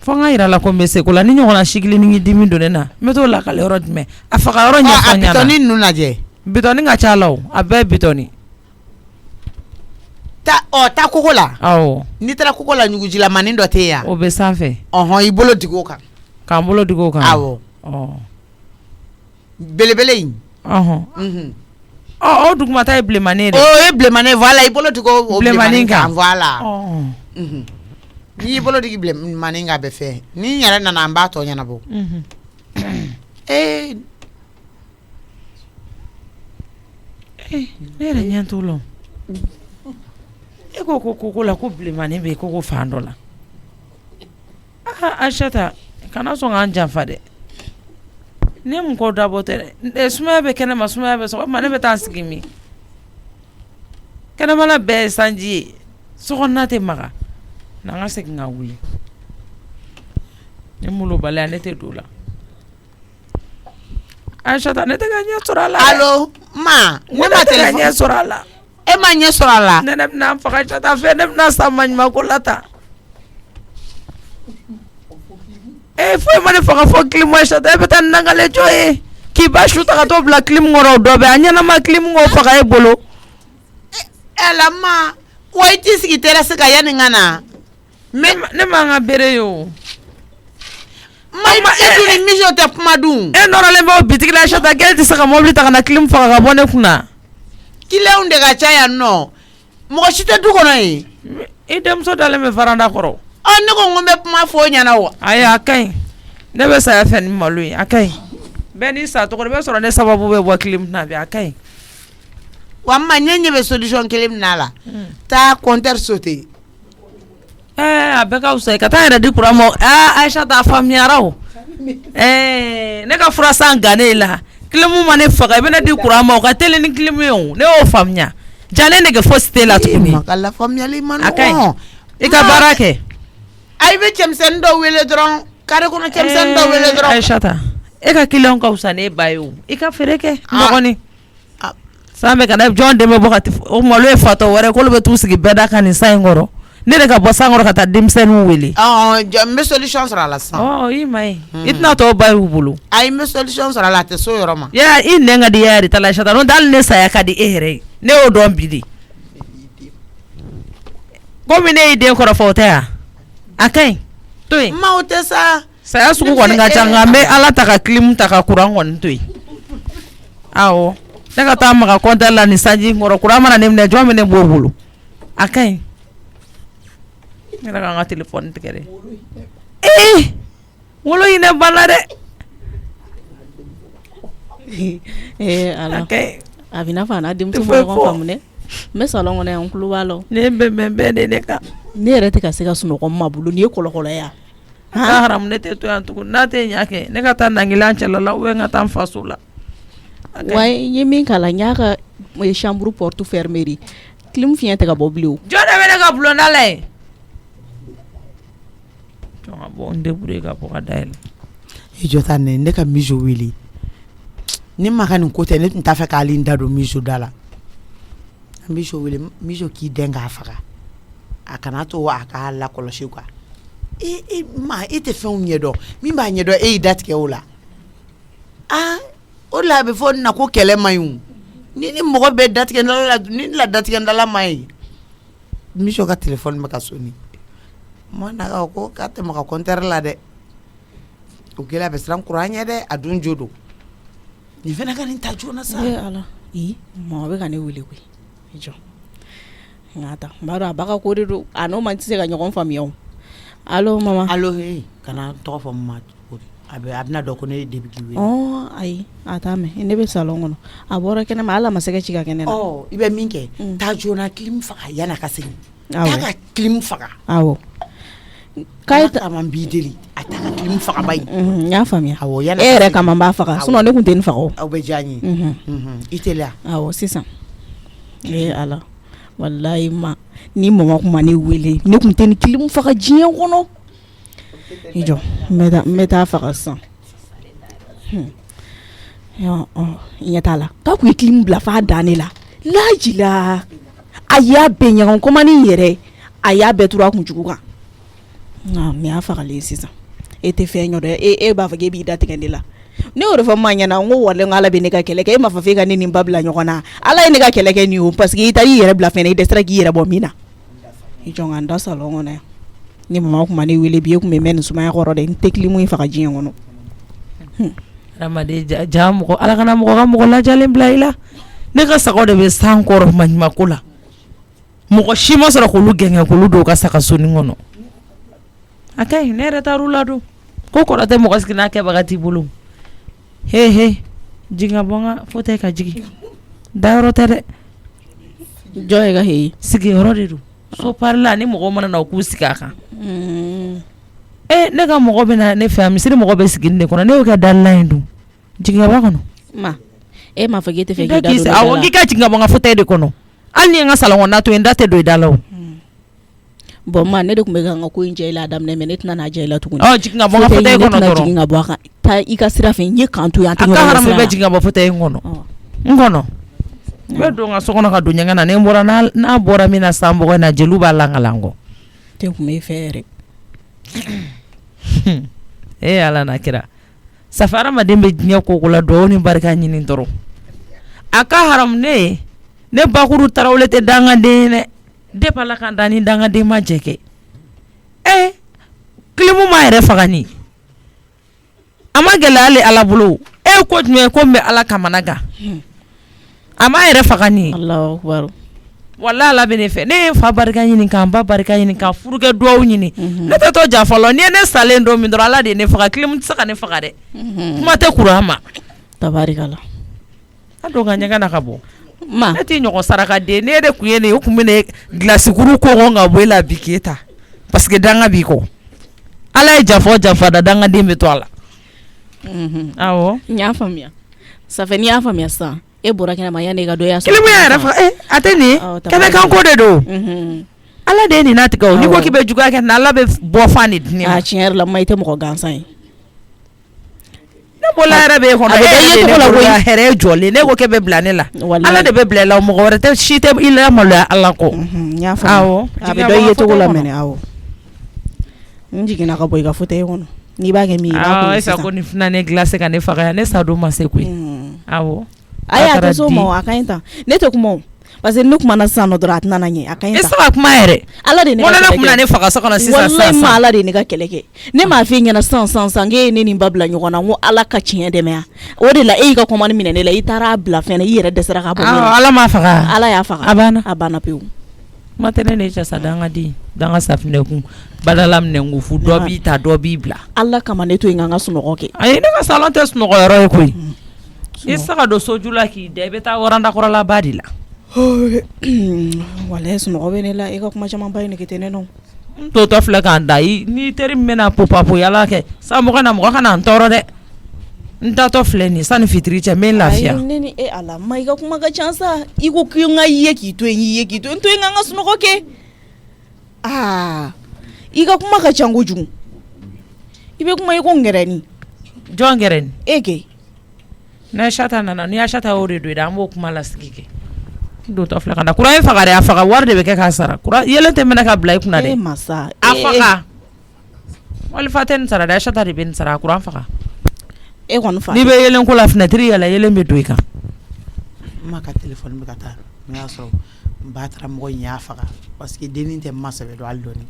fɔ n ka yira la ko n bɛ se ko la ni ɲɔgɔnna sikili ni dimi don ne na n bɛ t'o lakale yɔrɔ jumɛn a faga yɔrɔ ɲɛfɔ n ɲɛna bitɔni ninnu lajɛ bitɔni ka ca la o a bɛɛ ye bitɔni ta koko la awɔ n'i taara koko la ɲugujilamani dɔ tɛ yan o bɛ sanfɛ i bolo digi o kan k'an bolo digi o kan awɔ belebele in o dugumata ye bilemani de o ye bilemani voilà i bolo digi o bilemani kan voilà n'i y'i bolo digi bilemani kan a bɛ fɛ ni n yɛrɛ nana n b'a tɔ ɲɛnabɔ ne yɛrɛ ɲɛ t'o la e ko la ko bilemani bɛ yen ko fan dɔ la Aïssata kana sɔn k'an janfa dɛ ne mun ko dabɔ tɛ dɛ sumaya bɛ kɛnɛ ma sumaya bɛ sɔgɔma ne bɛ taa sigi min kɛnɛmana bɛɛ ye sanji ye sokɔnɔna tɛ maga n'an ka segin ka wuli ne molobaliya ne tɛ don la Aïssata ne tɛ ka ɲɛ sɔrɔ a la allo ma ne ma tɛ ka ɲɛ sɔrɔ a la e ma ɲɛ sɔrɔ a la ne bɛna n faga Aïssata fɛ ne bɛna sa maɲuman ko la ta foyi ma ne faga fɔ clim Aïssata e bɛ taa nangale jɔ ye k'i ba su ta ka t'o bila clim kɔrɔ o dɔ bɛ a ɲɛnama clim k'o faga e bolo la ma wa i t'i sigi terrasse kan yanni n ka na ne m'an ka bere ye o ma e dun ni mission tɛ kuma dun e nɔrɔlen bɛ o bitigi la Aïssata k'e tɛ se ka mobili ta ka na clim faga ka bɔ ne kunna clients de ka ca yan nɔ mɔgɔ si tɛ du kɔnɔ yen i denmuso dalen bɛ varanda kɔrɔ ne ko n ko n bɛ kuma fɔ o ɲɛna wa ayi a ka ɲi ne bɛ saya fɛ ni malo ye a ka ɲi bɛɛ n'i sa tɔgɔ bɛ sɔrɔ ne sababu bɛ bɔ clim na bi a ka ɲi wa ma ɲɛ ɲɛ bɛ solution kelen min na la taa compteur sauter a bɛɛ ka fisa ka taa yɛrɛ di kuran ma Aïssata a faamuyara o ne ka fura san gannen la clim ma ne faga i bɛ ne di kuran ma o ka teli ni clim ye o ne y'o faamuya ja ne nege fosi t'e la tuguni la faamuyali man a ka ɲi i ka baara kɛ ayi bɛ cɛmisɛnnin dɔw wele dɔrɔn carré kɔnɔ cɛmisɛnnin dɔw wele dɔrɔn Aïssata e ka client ka fisa ne ba ye o i ka feere kɛ dɔgɔnin san bɛ ka na jɔn dɛmɛ bɔ ka o malo ye fatɔ wɛrɛ k'olu bɛ t'u sigi bɛɛ da kan nin san in kɔrɔ ne de ka bɔ san kɔrɔ ka taa denmisɛnninw wele n bɛ solution sɔrɔ a la sisan i ma ye i tɛna tɔw ba y'u bolo ayi n bɛ solution sɔrɔ a la a tɛ so yɔrɔ ma i nɛn ka di ya yɛrɛ ta la Aïssata n'o tɛ hali ne saya ka di e yɛrɛ ye ne y'o dɔn bi de komi ne y'i den kɔrɔfɔ o tɛ yan a ka ɲi to yen ma o tɛ sa saya sugu kɔni ka ca nka n bɛ ala ta ka clim ta ka kuran kɔni to yen awɔ ne ka taa maga compteur la nin sanji kɔrɔ kuran mana ne minɛ jɔn bɛ ne b'o bolo a ka ɲi ne yɛrɛ ka n ka téléphone tigɛ dɛ wolo hinɛ banna dɛ ala a ka ɲi a bɛ n'a fɔ a n'a denmuso ma ɲɔgɔn faamu dɛ n bɛ salon kɔnɔ yan n tulo b'a la ne bɛn bɛɛ de ne kan ne yɛrɛ tɛ ka se ka sunɔgɔ ma bolo nin ye kɔlɔkɔlɔ ya n'a haramu ne tɛ to yan tugun n'a tɛ ɲɛ kɛ ne ka taa nangilan cɛla la n ka taa n faso la wa n ye min k'a la n y'a ka chambre porte fermée clim fiɲɛ tɛ ka bɔ bilen o jɔn de bɛ ne ka bulonda la yen jɔn ka bɔ n débrouiller ka bɔ ka dayɛlɛ i jɔ ta ne ka mijo wele ni ma ka nin ko tɛ ne tun t'a fɛ k'ale da don mijo da la an mijo wele mijo k'i den k'a faga a kana to a ka lakɔlɔsi quoi ma e tɛ fɛnw ɲɛdɔn min b'a ɲɛdɔn e y'i datigɛ o la o la a bɛ fɔ nin na ko kɛlɛ man ɲi o ni mɔgɔ bɛ datigɛ ndala la ni la datigɛ ndala man ɲi mijo ka téléphone bɛ ka soni mo na ko k'a tɛ maga compteur la dɛ o gɛlɛya bɛ siran kuran ɲɛ dɛ a dun jo don nin fana ka nin ta joona sa ala mɔgɔ bɛ ka ne wele koyi i jɔ n k'a ta n b'a dɔn a ba ka ko de don a n'o man tɛ se ka ɲɔgɔn faamuya o allo mama allo kana tɔgɔ fɔ mama a bɛna dɔn ko ne de bɛ k'i wele ayi a t'a mɛn ne bɛ salon kɔnɔ a bɔra kɛnɛ ma ala ma se ka ci ka kɛnɛ na i bɛ min kɛ taa joona clim faga yanni a ka segin taa ka clim faga awɔ k'a ta man b'i deli a taa ka clim faga ba in n y'a faamuya awɔ yanni e yɛrɛ kama n b'a faga sinon ne tun tɛ nin faga o aw bɛ diya n ye i teliya awɔ sisan ala walayi ma ni mama kuma ne wele ne tun tɛ nin clim faga diɲɛ kɔnɔ i jɔ n bɛ taa faga sisan ɲɛ t'a la k'a kun ye clim bila f'a dan ne la lajila a y'a bɛɛ ɲɛgɛn kɔmani yɛrɛ a y'a bɛɛ turu a kunjugu kan nin y'a fagalen sisan e tɛ fɛn ɲɔ dɛ e b'a fɔ k'e b'i da tigɛ ne la ne y'o de fɔ maa ɲɛna n ko walen ala bɛ ne ka kɛlɛ kɛ e m'a fɔ f'e ka ne ni ba bila ɲɔgɔn na ala ye ne ka kɛlɛ kɛ nin o parce que i taara i yɛrɛ bila fɛnɛ i dɛsɛra k'i yɛrɛ bɔ min na i jɔ ka n da salon kɔnɔ yan ni mama kuma ne wele bi e kun bɛ mɛn nin sumaya kɔrɔ dɛ n tɛ kilimu in faga diɲɛ kɔnɔ adamaden ja mɔgɔ ala kana mɔgɔ ka mɔgɔ lajalen bila i la ne ka sagaw de bɛ san kɔrɔ maɲumako la mɔgɔ si ma sɔrɔ k'olu gɛngɛ k'olu don u ka saga soni kɔnɔ a ka ɲi ne yɛrɛ taar'u la don ko kɔrɔ tɛ mɔgɔ sigi n'a kɛbaga t'i bolo he jigin ka bɔ n ka fauteuil ka jigin dayɔrɔ tɛ dɛ jɔ ye ka heyi sigiyɔrɔ de don so parila ni mɔgɔ mana na u k'u sigi a kan ne ka mɔgɔ bɛ na ne fɛ misiri mɔgɔ bɛ sigi ne kɔnɔ ne y'o kɛ dalila in dun jigiyaba kɔnɔ ma e m'a fɔ k'e tɛ fɛ k'i da don awɔ k'i ka jigin ka bɔ n ka fauteuil de kɔnɔ hali ni ye n ka salon kɔnɔna to yen n da tɛ don i da la o bon ma ne de tun bɛ ka n ka ko in jɛ i la a daminɛ mais ne tɛna n'a jɛ i la tuguni jigin ka bɔ n ka fauteuil kɔnɔ dɔrɔn jigin ka bɔ a kan taa i ka sira fɛ n ye kan to yan a ka haramu bɛ jigin ka bɔ fauteuil kɔnɔ n kɔnɔ n bɛ don n ka so kɔnɔ ka don ɲɛgɛn na ni n bɔra n'a bɔra min na san bɔgɔ in na jeliw b'a langalan kɔ tɛ kun bɛ fɛ yɛrɛ ala na kira safa adamaden bɛ diɲɛ koko la duwawu ni barika ɲini dɔrɔn a ka haramu ne bakuru tarawele tɛ dangaden dɛ depuis ala ka dan ni dangaden ma jɛ kɛ kilimu ma yɛrɛ faga ni a ma gɛlɛya hali ala bolo ko jumɛn ko n bɛ ala kamana gan a ma yɛrɛ faga ni Allahu akbar wala ala bɛ ne fɛ ne ye n fa barika ɲini ka n ba barika ɲini ka furukɛ duwawu ɲini ne tɛ to ja fɔlɔ ni ye ne salen don min dɔrɔn ala de ye ne faga kilimu tɛ se ka ne faga dɛ kuma tɛ kuran ma tabarikala a don ka ɲɛgɛn na ka bɔ ma ne tɛ ɲɔgɔn saraka den ne de kun ye nin o kun bɛ ne gilasikuru kɔngɔ ka bɔ e la bi k'e ta parce que danga b'i kɔ ala ye jafa da dangaden bɛ to a la awɔ n y'a faamuya safɛ n'i y'a faamuya sisan e bɔra kɛnɛma yanni e ka dɔ y'a sɔrɔ kilimu y'a yɛrɛ faga a tɛ nin kɛnɛ kan ko de don ala de ye nin natigɛ o n'i ko k'i bɛ juguya kɛ ala bɛ bɔ fan de di ne ma tiɲɛ yɛrɛ la ma i tɛ mɔgɔ gansan ye ne bɔla yɛrɛ bɛ e kɔnɔ e ye ne bolola hɛrɛ ye jɔlen ne ko k'e bɛ bila ne la ala de bɛ bila i la mɔgɔ wɛrɛ tɛ si tɛ i la maloya ala kɔ n y'a faamu a bɛ dɔ i ye cogo la mɛnɛ awɔ n jiginna ka bɔ i ka fauteuil kɔnɔ n'i b'a kɛ min ye i b'a kun sisan ko nin fana ne glacé ka ne faga yan ne sa don ma se koyi awɔ ayi a tɛ s'o ma o a ka ɲi tan ne tɛ kuma o parce que ne kumana sisan nɔ dɔrɔn a tɛna na ɲɛ a ka ɲi tan e saba kuma yɛrɛ ala de ye ne ka kɛlɛ kɛ ne faga so kɔnɔ sisan wallahi ma ala de ye ne ka kɛlɛ kɛ ne m'a f'i ɲɛna sisan k'e ye ne ni ba bila ɲɔgɔn na n ko ala ka tiɲɛ dɛmɛ yan o de la e y'i ka commande minɛ ne la i taara a bila fɛn na i yɛrɛ dɛsɛra k'a bɔ ne la ala m'a faga ala y'a faga a banna pewu kuma tɛ ne n'e cɛ sa dangaden danga safinɛ kun badala minɛnko fu dɔ b'i ta dɔ b'i bila ala kama ne to yen ka n ka sunɔgɔ kɛ ayi ne ka salon tɛ sunɔgɔyɔrɔ ye koyi i tɛ se ka don soju la k'i da i bɛ taa warandakɔrɔla ba de la walayi sunɔgɔ bɛ ne la e ka kuma caman ba ye nege tɛ ne nɔ n totɔ filɛ k'an da n'i teri min bɛna popapo yala kɛ sa mɔgɔ na mɔgɔ kana n tɔɔrɔ dɛ n tatɔ filɛ nin sani fitiri cɛ n bɛ n lafiya ayi ne ni e ala ma i ka kuma ka ca sa i ko k'i ka ye k'i to yen n to yen ka n ka sunɔgɔ kɛ i ka kuma ka ca kojugu i bɛ kuma i ko ngɛrɛni jɔn ngɛrɛni e kɛ n'a sata nana n'i y'a sata o de don an b'o kuma lasigi kɛ dotɔ filɛ ka na kuran ye faga dɛ a faga wari de bɛ kɛ k'a sara kuran yɛlɛ tɛ mɛnɛ ka bila i kunna dɛ masa a faga walifa tɛ nin sara dɛ a sata de bɛ nin sara a kuran faga e kɔni fa n'i bɛ yɛlɛ ko la fenêtre yɛlɛ yɛlɛ bɛ don i kan n ma ka téléphone bɛ ka taa n'a y'a sɔrɔ n ba taara mɔgɔ in y'a faga parce que dennin tɛ ma sɛbɛ dɔn hali dɔɔni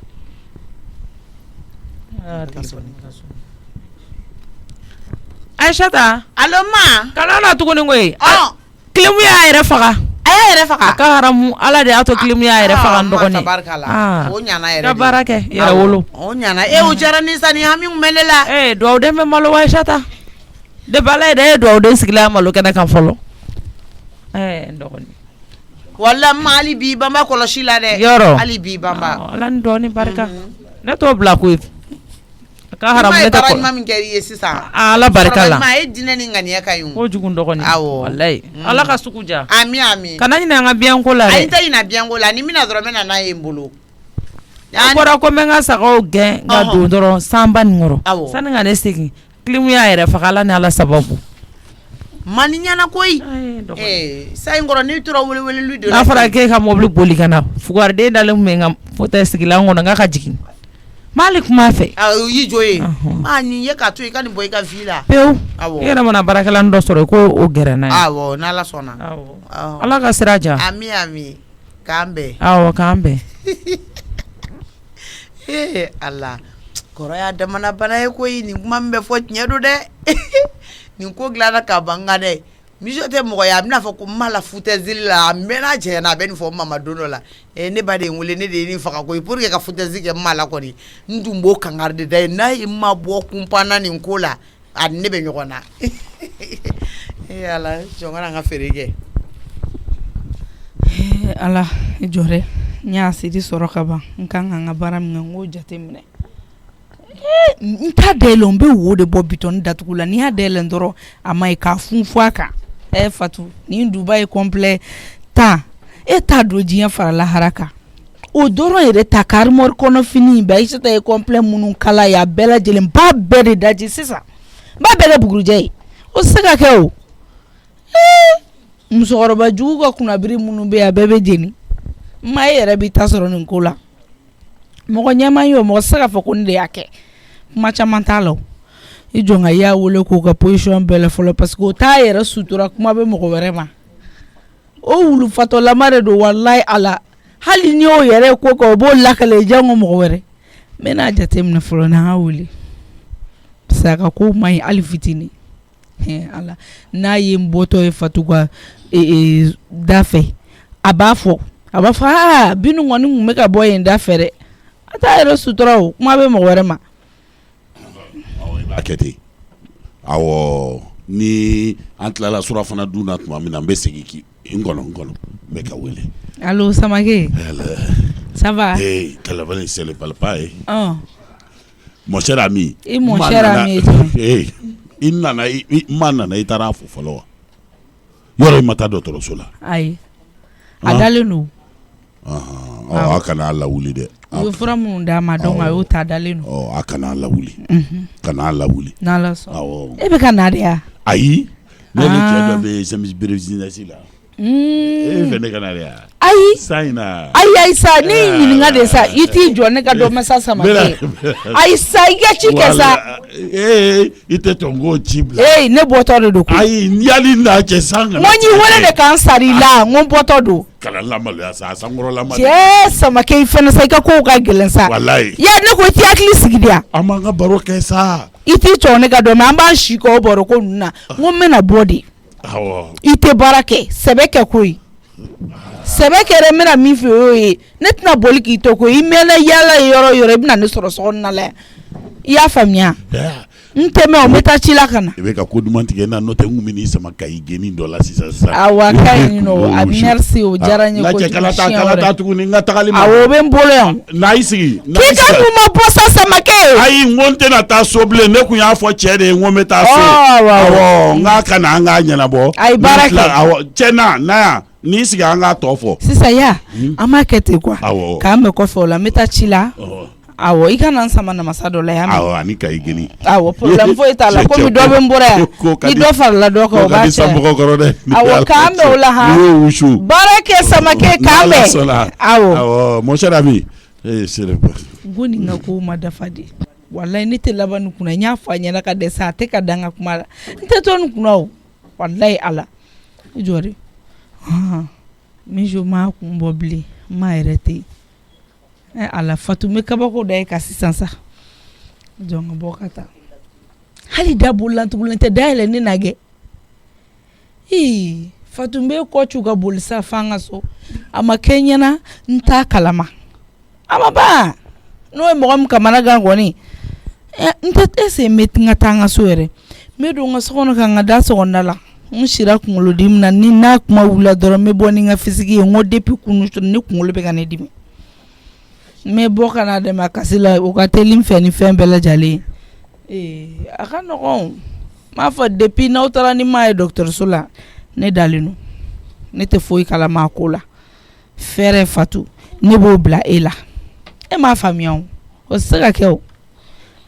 Aïssata allo ma kana na tuguni koyi kilimu y'a yɛrɛ faga a y'a yɛrɛ faga a ka haramu ala de y'a to kilimu y'a yɛrɛ faga n dɔgɔnin o ɲana yɛrɛ ka baara kɛ yɛrɛ wolo o ɲana o diyara ni sani hami kun bɛ ne la duwawuden bɛ malo wa Aïssata depuis ala ye dɛ e ye duwawuden sigilen malo kɛnɛ kan fɔlɔ n dɔgɔnin wala ma hali bi banba kɔlɔsi la dɛ yɔrɔ hali bi banba ala ni dɔɔnin barika ne t'o bila koyi ka haramu ne tɛ kɔlɔsi min kɛra i ye sisan ala barika la ma e dinɛ ni ŋaniya ka ɲi ko jugu dɔgɔnin wallahi ala ka sugu ja ami kana ɲinɛ an ka biɲɛko la dɛ ayi n tɛ ɲinɛ biɲɛko la ni mina dɔrɔn n bɛ na n'a ye n bolo a bɔra ko n bɛ n ka sagaw gɛn ka don dɔrɔn sanba nin kɔrɔ sani ka ne segin kilimu y'a yɛrɛ faga ala ni ala sababu mani ɲana koyi sa in kɔrɔ n'i tora weleweleli de la n'a fɔra k'e ka mɔbili boli ka na fugariden dalen tun bɛ n ka fauteuil sigilan kɔnɔ n k'a ka jigin m'ale kuma fɛ o y'i jɔ ye nin ye k'a to yen i ka nin bɔ i ka vie la pewu i yɛrɛ mana baarakɛlanin dɔ sɔrɔ i k'o gɛrɛ n'a ye awɔ n'ala sɔnna ala ka sira diya ami k'an bɛn awɔ k'an bɛn ala kɔrɔ y'a damana bana ye koyi nin kuma min bɛ fɔ tiɲɛ don dɛ nin ko dilanna ka ban nka dɛ miso tɛ mɔgɔ ye a bɛna fɔ ko n ma la foutaise la a mɛnna jɛɲɛna a bɛ nin fɔ mama don dɔ la ne ba de ye n wele ne de ye nin faga koyi pour que ka foutaise kɛ n ma la kɔni n dun b'o kangari de da ye n'a ye n ma bɔ kunpanna nin ko la a ni ne bɛ ɲɔgɔn na ala jɔn kana n ka feere kɛ ala jɔrɛ n y'a siri sɔrɔ ka ban n kan ka n ka baara min kɛ n k'o jate minɛ n t'a dayɛlɛ n bɛ wo de bɔ bitɔni datugu la n'i y'a dayɛlɛ dɔrɔn a ma ɲi k'a funfun a kan Fatu nin duba ye complet tan e t'a don diɲɛ fara lahara kan o dɔrɔn yɛrɛ ta ka armoire kɔnɔ fini bɛɛ Aïssata ye complet minnu kala ye a bɛɛ lajɛlen b'a bɛɛ de daji sisan n b'a bɛɛ kɛ bugurujɛ ye o tɛ se ka kɛ o musokɔrɔba jugu ka kunnabiri minnu bɛ yen a bɛɛ bɛ jeni maa e yɛrɛ b'i ta sɔrɔ nin ko la mɔgɔ ɲɛma ye o mɔgɔ tɛ se ka fɔ ko nin de y'a kɛ kuma caman t'a la o i jɔn ka y'a wele k'o ka position bɛɛ la fɔlɔ parce que o t'a yɛrɛ sutura kuma bɛ mɔgɔ wɛrɛ ma o wulufatɔlama de don walayi ala hali ni y'o yɛrɛ ko kɛ o b'o lakale jango mɔgɔ wɛrɛ n bɛ n'a jateminɛ fɔlɔ n'an ka wele parce que a ka kow man ɲi hali fitinin ala n'a ye n bɔtɔ ye Fatu ka da fɛ a b'a fɔ binu kɔni kun bɛ ka bɔ yen da fɛ dɛ a t'a yɛrɛ sutura o kuma bɛ mɔgɔ wɛrɛ ma a kɛ ten awɔ ni an tilala surafana dun na tuma min na n bɛ segin ki n kɔnɔ n bɛ ka wele allo Samake ça va Kalabali c'est le papa mon cher ami i mon cher ami i nana ma nana i taara fo fɔlɔ wa yɔrɔ i ma taa dɔgɔtɔrɔso la ayi a dalen don a kana lawuli dɛ u ye fura minnu d'a ma donc a y'o ta dalen don a kana lawuli kana lawuli n'Ala sɔnna e bɛ ka na de ya ayi ne ni cɛ dɔ bɛ sɛmi business la e fɛ ne ka na de ya ayi sa in na ayi sa ne y'i ɲininka de sa i t'i jɔ ne ka dɔ masa Samake ayi sa i ka ci kɛ sa i tɛ tɔ n k'o ci bila ne bɔtɔ de don ayi yali n'a cɛ san kana n ko n y'i wele de k'an sara i la n ko n bɔtɔ don kana lamaloya sa a sankɔrɔla ma cɛ Samake i fɛnɛ sa i ka kow ka gɛlɛn sa walayi ya ne ko i t'i hakili sigi de ya an b'an ka baro kɛ sa i t'i tɔ ne ka dɔ mɛ an b'an si k'o baro ko ninnu na n ko n bɛna bɔ de i tɛ baara kɛ sɛbɛ kɛ koyi sɛbɛ kɛra n bɛna min fɛ o y'o ye ne tɛna boli k'i to koyi i mɛnna yaala ye yɔrɔ o yɔrɔ i bɛna ne sɔrɔ sokɔnɔna la yan i y'a faamuya n tɛ mɛn o n bɛ taa ci la ka na i bɛ ka ko duman tigɛ n na n'o tɛ n kun bɛ n'i sama ka i geni dɔ la sisan awa ka ɲi nɔ a merci o diyara n ye kojugu kala taa tuguni n ka tagali ma awɔ o bɛ n bolo yan n'a y'i sigi k'i ka kun ma bɔ sa Samake ayi n ko n tɛna taa so bilen ne kun y'a fɔ cɛ de ye n ko n bɛ taa so awɔ n k'a ka na an k'a ɲɛnabɔ a ye baara kɛ awɔ cɛ na yan n'i sigi an k'a tɔ fɔ sisan ya an b'a kɛ ten quoi k'an bɛn kɔfɛ o la n bɛ taa ci la awɔ i kana n sama namasa dɔ la yan awɔ ani ka i geni awɔ problème foyi t'a la komi dɔ bɛ n bɔra yan ni dɔ farala dɔ kan o b'a cɛ awɔ k'an bɛn o la han baara kɛ Samake k'an bɛn awɔ mon cher ami n ko nin ka kow ma dafa de walayi ne tɛ laban nin kunna n y'a fɔ a ɲɛna ka dɛsɛ a tɛ ka dan n ka kuma la n tɛ to nin kunna o walayi ala i jɔ de min jo m'a kun bɔ bilen n m'a yɛrɛ tɛ ala Fatu n bɛ kabako da e kan sisan sa jɔn ka bɔ ka taa hali da bolilan tugulen tɛ dayɛlɛ ne na kɛ Fatu n bɛ kɔ cu ka boli sa f'an ka so a ma kɛ n ɲɛna n t'a kalama a ma ban n'o ye mɔgɔ min kamana gan kɔni n tɛ ese n bɛ n ka taa n ka so yɛrɛ n bɛ don n ka so kɔnɔ ka n ka da sɔgɔnda la n sira kunkolodimi na ni n'a kuma wulila dɔrɔn n bɛ bɔ ni n ka fisiki ye n ko depuis kunu ne kunkolo bɛ ka ne dimi n bɛ bɔ ka na dɛmɛ a kasi la o ka teli n fɛ ni fɛn bɛɛ lajɛlen a ka nɔgɔn n m'a fɔ depuis n'aw taara ni maa ye dɔgɔtɔrɔso la ne dalen don ne tɛ foyi kalama a ko la fɛrɛ Fatu ne b'o bila e la e m'a faamuya o tɛ se ka kɛ o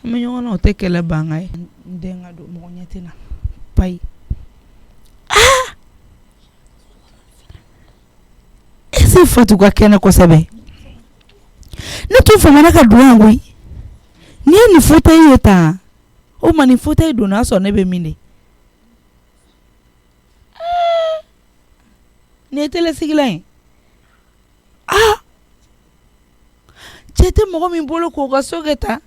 an bɛ ɲɔgɔn na o tɛ kɛlɛ bangan ye n den ka don mɔgɔ ɲɛ tɛ na payi ese Fatu ka kɛnɛ kosɛbɛ ne tun famana ka don yan koyi n'i ye nin fauteuil ye tan o ma nin fauteuil donna a sɔrɔ ne bɛ min de nin ye télésigi ye cɛ tɛ mɔgɔ min bolo k'o ka so kɛ tan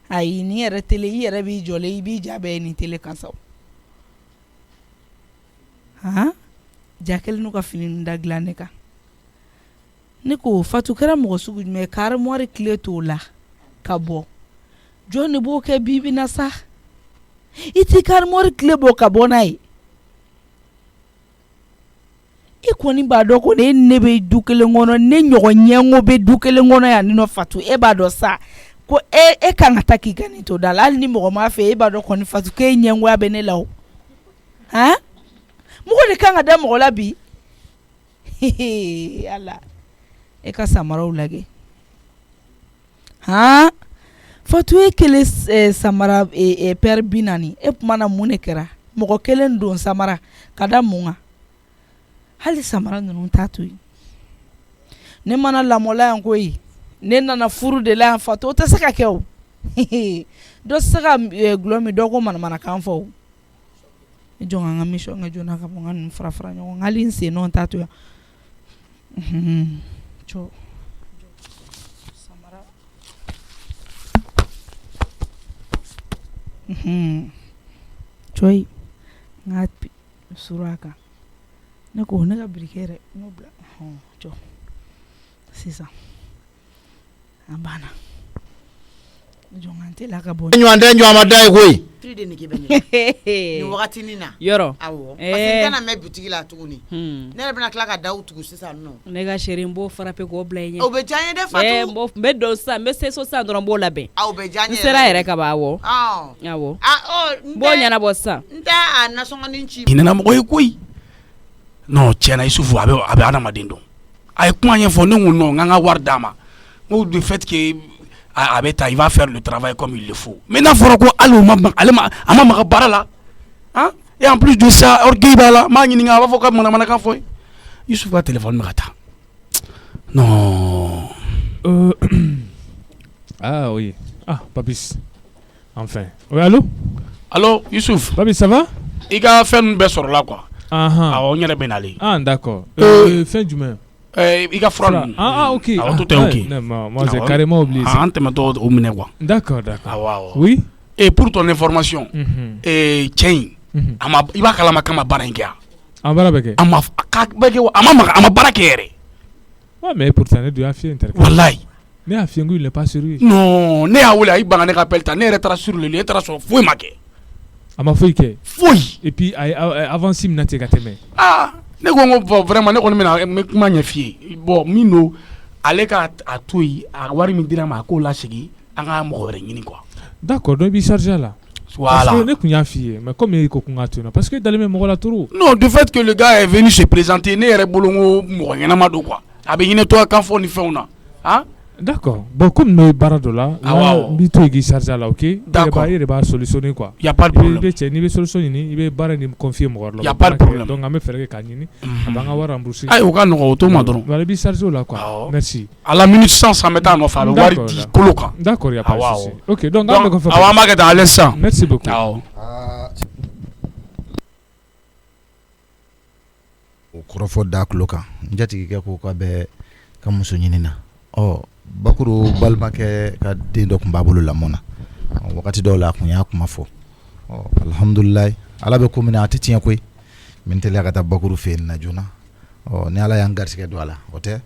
ayi nin yɛrɛ télé i yɛrɛ b'i jɔlen i b'i ja bɛɛ ye nin télé kan sa ja kelen n'u ka fini ninnu da dilan ne kan ne ko Fatu kɛra mɔgɔ sugu jumɛn ka armoire clé t'o la ka bɔ jɔn de b'o kɛ bibi na sa i t'i ka armoire clé bɔ ka bɔ n'a ye i kɔni b'a dɔn ko ne bɛ du kelen kɔnɔ ne ɲɔgɔn ɲɛngo bɛ du kelen kɔnɔ yan ni nɔ Fatu e b'a dɔn sa ko e kan ka taa k'i ka nin to da la hali ni mɔgɔ m'a fɛ e b'a dɔn kɔni Fatu k'e ɲɛngoya bɛ ne la o han mɔgɔ de kan ka da mɔgɔ la bi ala e ka samaraw lajɛ han Fatu e kelen samara père 40 e kuma na mun de kɛra mɔgɔ kelen don samara ka da mun kan hali samara ninnu t'a to yen ne mana lamɔla yan koyi ne nana furu de la yan Fatu o tɛ se ka kɛ o dɔ tɛ se ka gulɔ min dɔ ko manamanakan fɔ o jɔn an ka mission kɛ joona ka bɔ n ka ninnu fara fara ɲɔgɔn kan hali n sen nɔ t'a to yan samara coyi n ka suru a kan ne ko ne ka birike yɛrɛ n'o bila jɔ sisan a banna jɔn ka teliya ka bɔ ɲɔgɔn tɛ ɲɔgɔn ma da ye koyi prix de nege bɛ ne nin wagati nin na yɔrɔ awɔ parce que n kana mɛn butigi la tuguni ne yɛrɛ bɛna tila ka da u tugu sisan nɔ ne ka chérie n b'o frappé k'o bila i ɲɛ o bɛ diya n ye dɛ Fatu n bɛ don sisan n bɛ se so sisan dɔrɔn n b'o labɛn aw bɛ diya n n ye sera yɛrɛ ka b'a wɔ awɔ n b'o ɲɛnabɔ sisan n tɛ a nasɔngɔnin ci hinɛna mɔgɔ ye koyi non tiɲɛna Isufu a bɛ adamaden dɔn a ye kuma ɲɛfɔ ne ko non n ka wari d'a ma n ko du fait que a bɛ taa il va faire le travail comme il le faut mais n'a fɔra ko hali a ma maga baara la hein et en plus de ça orgueil b'a la n b'a ɲininka a b'a fɔ ka manamanakan fɔ ye Isufu ka téléphone bɛ ka taa non ah oui Papis enfin oui allô Youssouf Papis ça va i ka fɛn ninnu bɛɛ sɔrɔla quoi awɔ n yɛrɛ bɛ nalen d'accord fɛn jumɛn i ka fura ninnu ok tout est ok moi j'ai carrément oublié ça an tɛmɛtɔ o minɛ quoi d'accord awɔ oui et pour ton information cɛ in i b'a kalama k'a ma baara in kɛ yan a baara bɛ kɛ a ma baara kɛ yɛrɛ ouais mais pourtant ne dun y'a f'i ye wallahi ne y'a f'i ye ko il n'est pas sérieux non ne y'a wele a y'i ban ka ne ka appel ta ne yɛrɛ taara sur le lieu e taara sɔrɔ foyi ma kɛ a ma foyi kɛ foyi et puis a ye avance minɛ ten ka tɛmɛ ne ko n ko vraiment ne kɔni bɛna kuma ɲɛ f'i ye bon min don ale ka a to yen a wari min dira ma a k'o lasegin an ka mɔgɔ wɛrɛ ɲini quoi d'accord donc i b'i charger a la voilà parce que ne tun y'a f'i ye mais comme i ko ko n k'a to yen nɔ parce que dalen bɛ mɔgɔ la trop non du fait que le gars est venu se présenter ne yɛrɛ bolo n ko mɔgɔ ɲɛnama don quoi a bɛ hinɛ kan fɔ ni fɛnw na hein d'accord bon comme n'o ye baara dɔ la n b'i to yen k'i charger a la ok d'accord i yɛrɛ b'a solutionner quoi y a pas de problème i bɛ cɛ n'i bɛ solution ɲini i bɛ baara in confier mɔgɔ wɛrɛ la y a pas de problème donc an bɛ fɛɛrɛ kɛ k'a ɲini a b'an ka wari rembourser ayi o ka nɔgɔ o t'o ma dɔrɔn voilà i b'i charger o la quoi merci à la minute 100 an bɛ taa nɔfɛ a bɛ wari di kolo kan d'accord y a pas de souci ok donc an bɛ kɔfɛ awɔ an b'a kɛ tan à l'instant merci beaucoup o kɔrɔfɔ da tulo kan n jatigikɛ ko k'a bɛ ka muso ɲini na bakuru balimakɛ ka den dɔ tun b'a bolo lamɔ na wagati dɔw la a tun y'a kuma fɔ alhamdulilayi ala bɛ ko min na a tɛ tiɲɛ koyi min teliya ka taa bakuru fɛ yen na joona ni ala y'an garisɛgɛ don a la o tɛ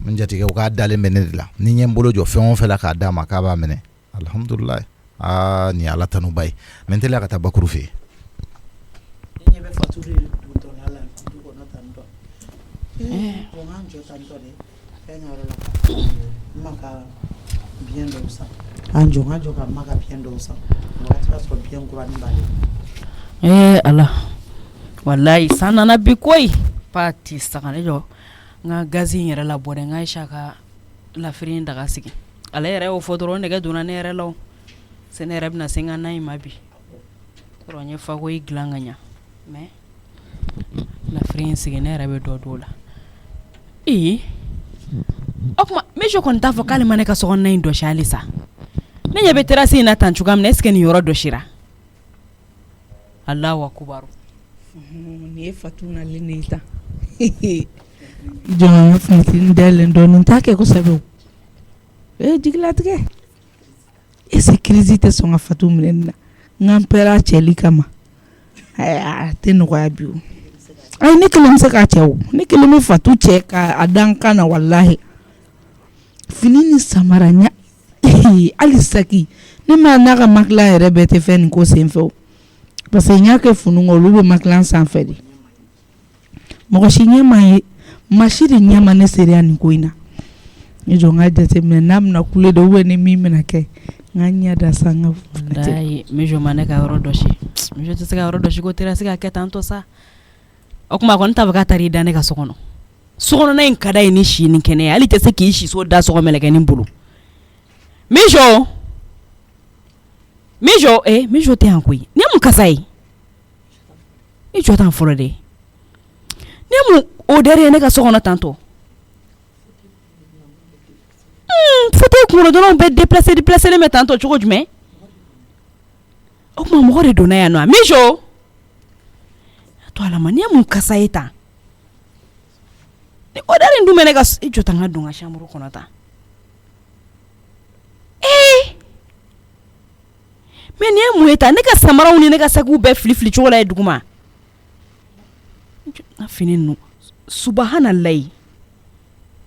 n jatigikɛ o k'a dalen bɛ ne de la ni ɲɛ n bolo jɔ fɛn o fɛn la k'a d'a ma k'a b'a minɛ alhamdulilayi nin ye ala tanuba ye min teliya ka taa bakuru fɛ yen ala wallahi san nana bi koyi pati saga ne jɔ n ka gazi in yɛrɛ la bɔ dɛ n ka Aisha ka lafiri in daga sigi ale yɛrɛ y'o fɔ dɔrɔn nɛgɛ donna ne yɛrɛ la o se ne yɛrɛ bɛna se n ka na in ma bi dɔrɔn n ye fako yi dilan ka ɲa mais lafiri in sigi ne yɛrɛ bɛ dɔ don o la o kuma Micho kɔni t'a fɔ k'ale ma ne ka sokɔnɔna in dɔsi halisa ne ɲɛ bɛ terrasse in na tan cogoya min na est-ce que nin yɔrɔ dɔsira Allahu akubaru ni ye Fatu nalen de ye tan jɔn ka fenêtre dayɛlɛn dɔɔnin t'a kɛ kosɛbɛ o jigilatigɛ ese crise tɛ sɔn ka Fatu minɛ nin na n ka pɛrɛ a cɛli kama a tɛ nɔgɔya bi o ayi ne kelen bɛ se k'a cɛ o ne kelen bɛ Fatu cɛ k'a dan kan na walahi fini ni samara ɲa hali saki ne ma n'a ka makilan yɛrɛ bɛɛ tɛ fɛn nin ko senfɛ o parce que n y'a kɛ funu olu bɛ makilan sanfɛ de mɔgɔ si ɲɛ ma ye maa si de ɲɛ ma ne seereya nin ko in na ne jɔ n ka jateminɛ n'a bɛna kule de ni min bɛna kɛ n ka ɲɛ da sa n ka Mijo ma ne ka yɔrɔ dɔ si Mijo tɛ se ka yɔrɔ dɔ si ko tera se ka kɛ tan tɔ sa o kuma kɔni ta bɛ ka taa i da ne ka so kɔnɔ sokɔnɔna in ka da ye ni si ni kɛnɛ ye hali tɛ se k'i si so da sɔgɔ mɛlɛkɛnin bolo Mijo Mijo tɛ yan koyi ne mun kasa ye i jɔ tan fɔlɔ dɛ ne mun odeur ye ne ka so kɔnɔ tantɔ fauteuil kunkolo dɔrɔnw bɛɛ déplacé mɛ tantɔ cogo jumɛn o kuma mɔgɔ de donna yan nɔ Mijo to ala ma ne mun kasa ye tan ni odeur in dun bɛ ne ka i jɔ tan ka don ka chambre kɔnɔ tan mais ni ye mun ye tan ne ka samaraw ni ne ka sakiw bɛɛ fili cogo la ye duguma na fini nu subahanallahi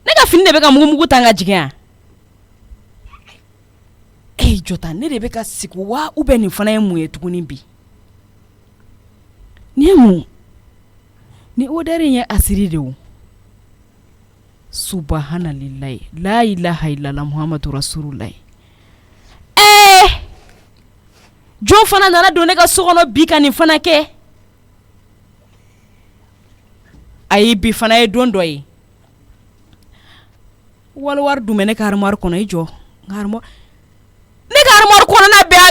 ne ka fini de bɛ ka mugu tan ka jigin jɔta ne de bɛ ka sigi wa ou bien nin fana ye mun ye tuguni bi ni ye mun ni odeur in ye asiri de o subahanallahi la ilaha illallah muhammadu rasulullah jɔn fana nana don ne ka so kɔnɔ bi ka nin fana kɛ ayi bi fana ye don dɔ ye wari dun bɛ ne ka armoire kɔnɔ i jɔ ne ka armoire kɔnɔna bɛɛ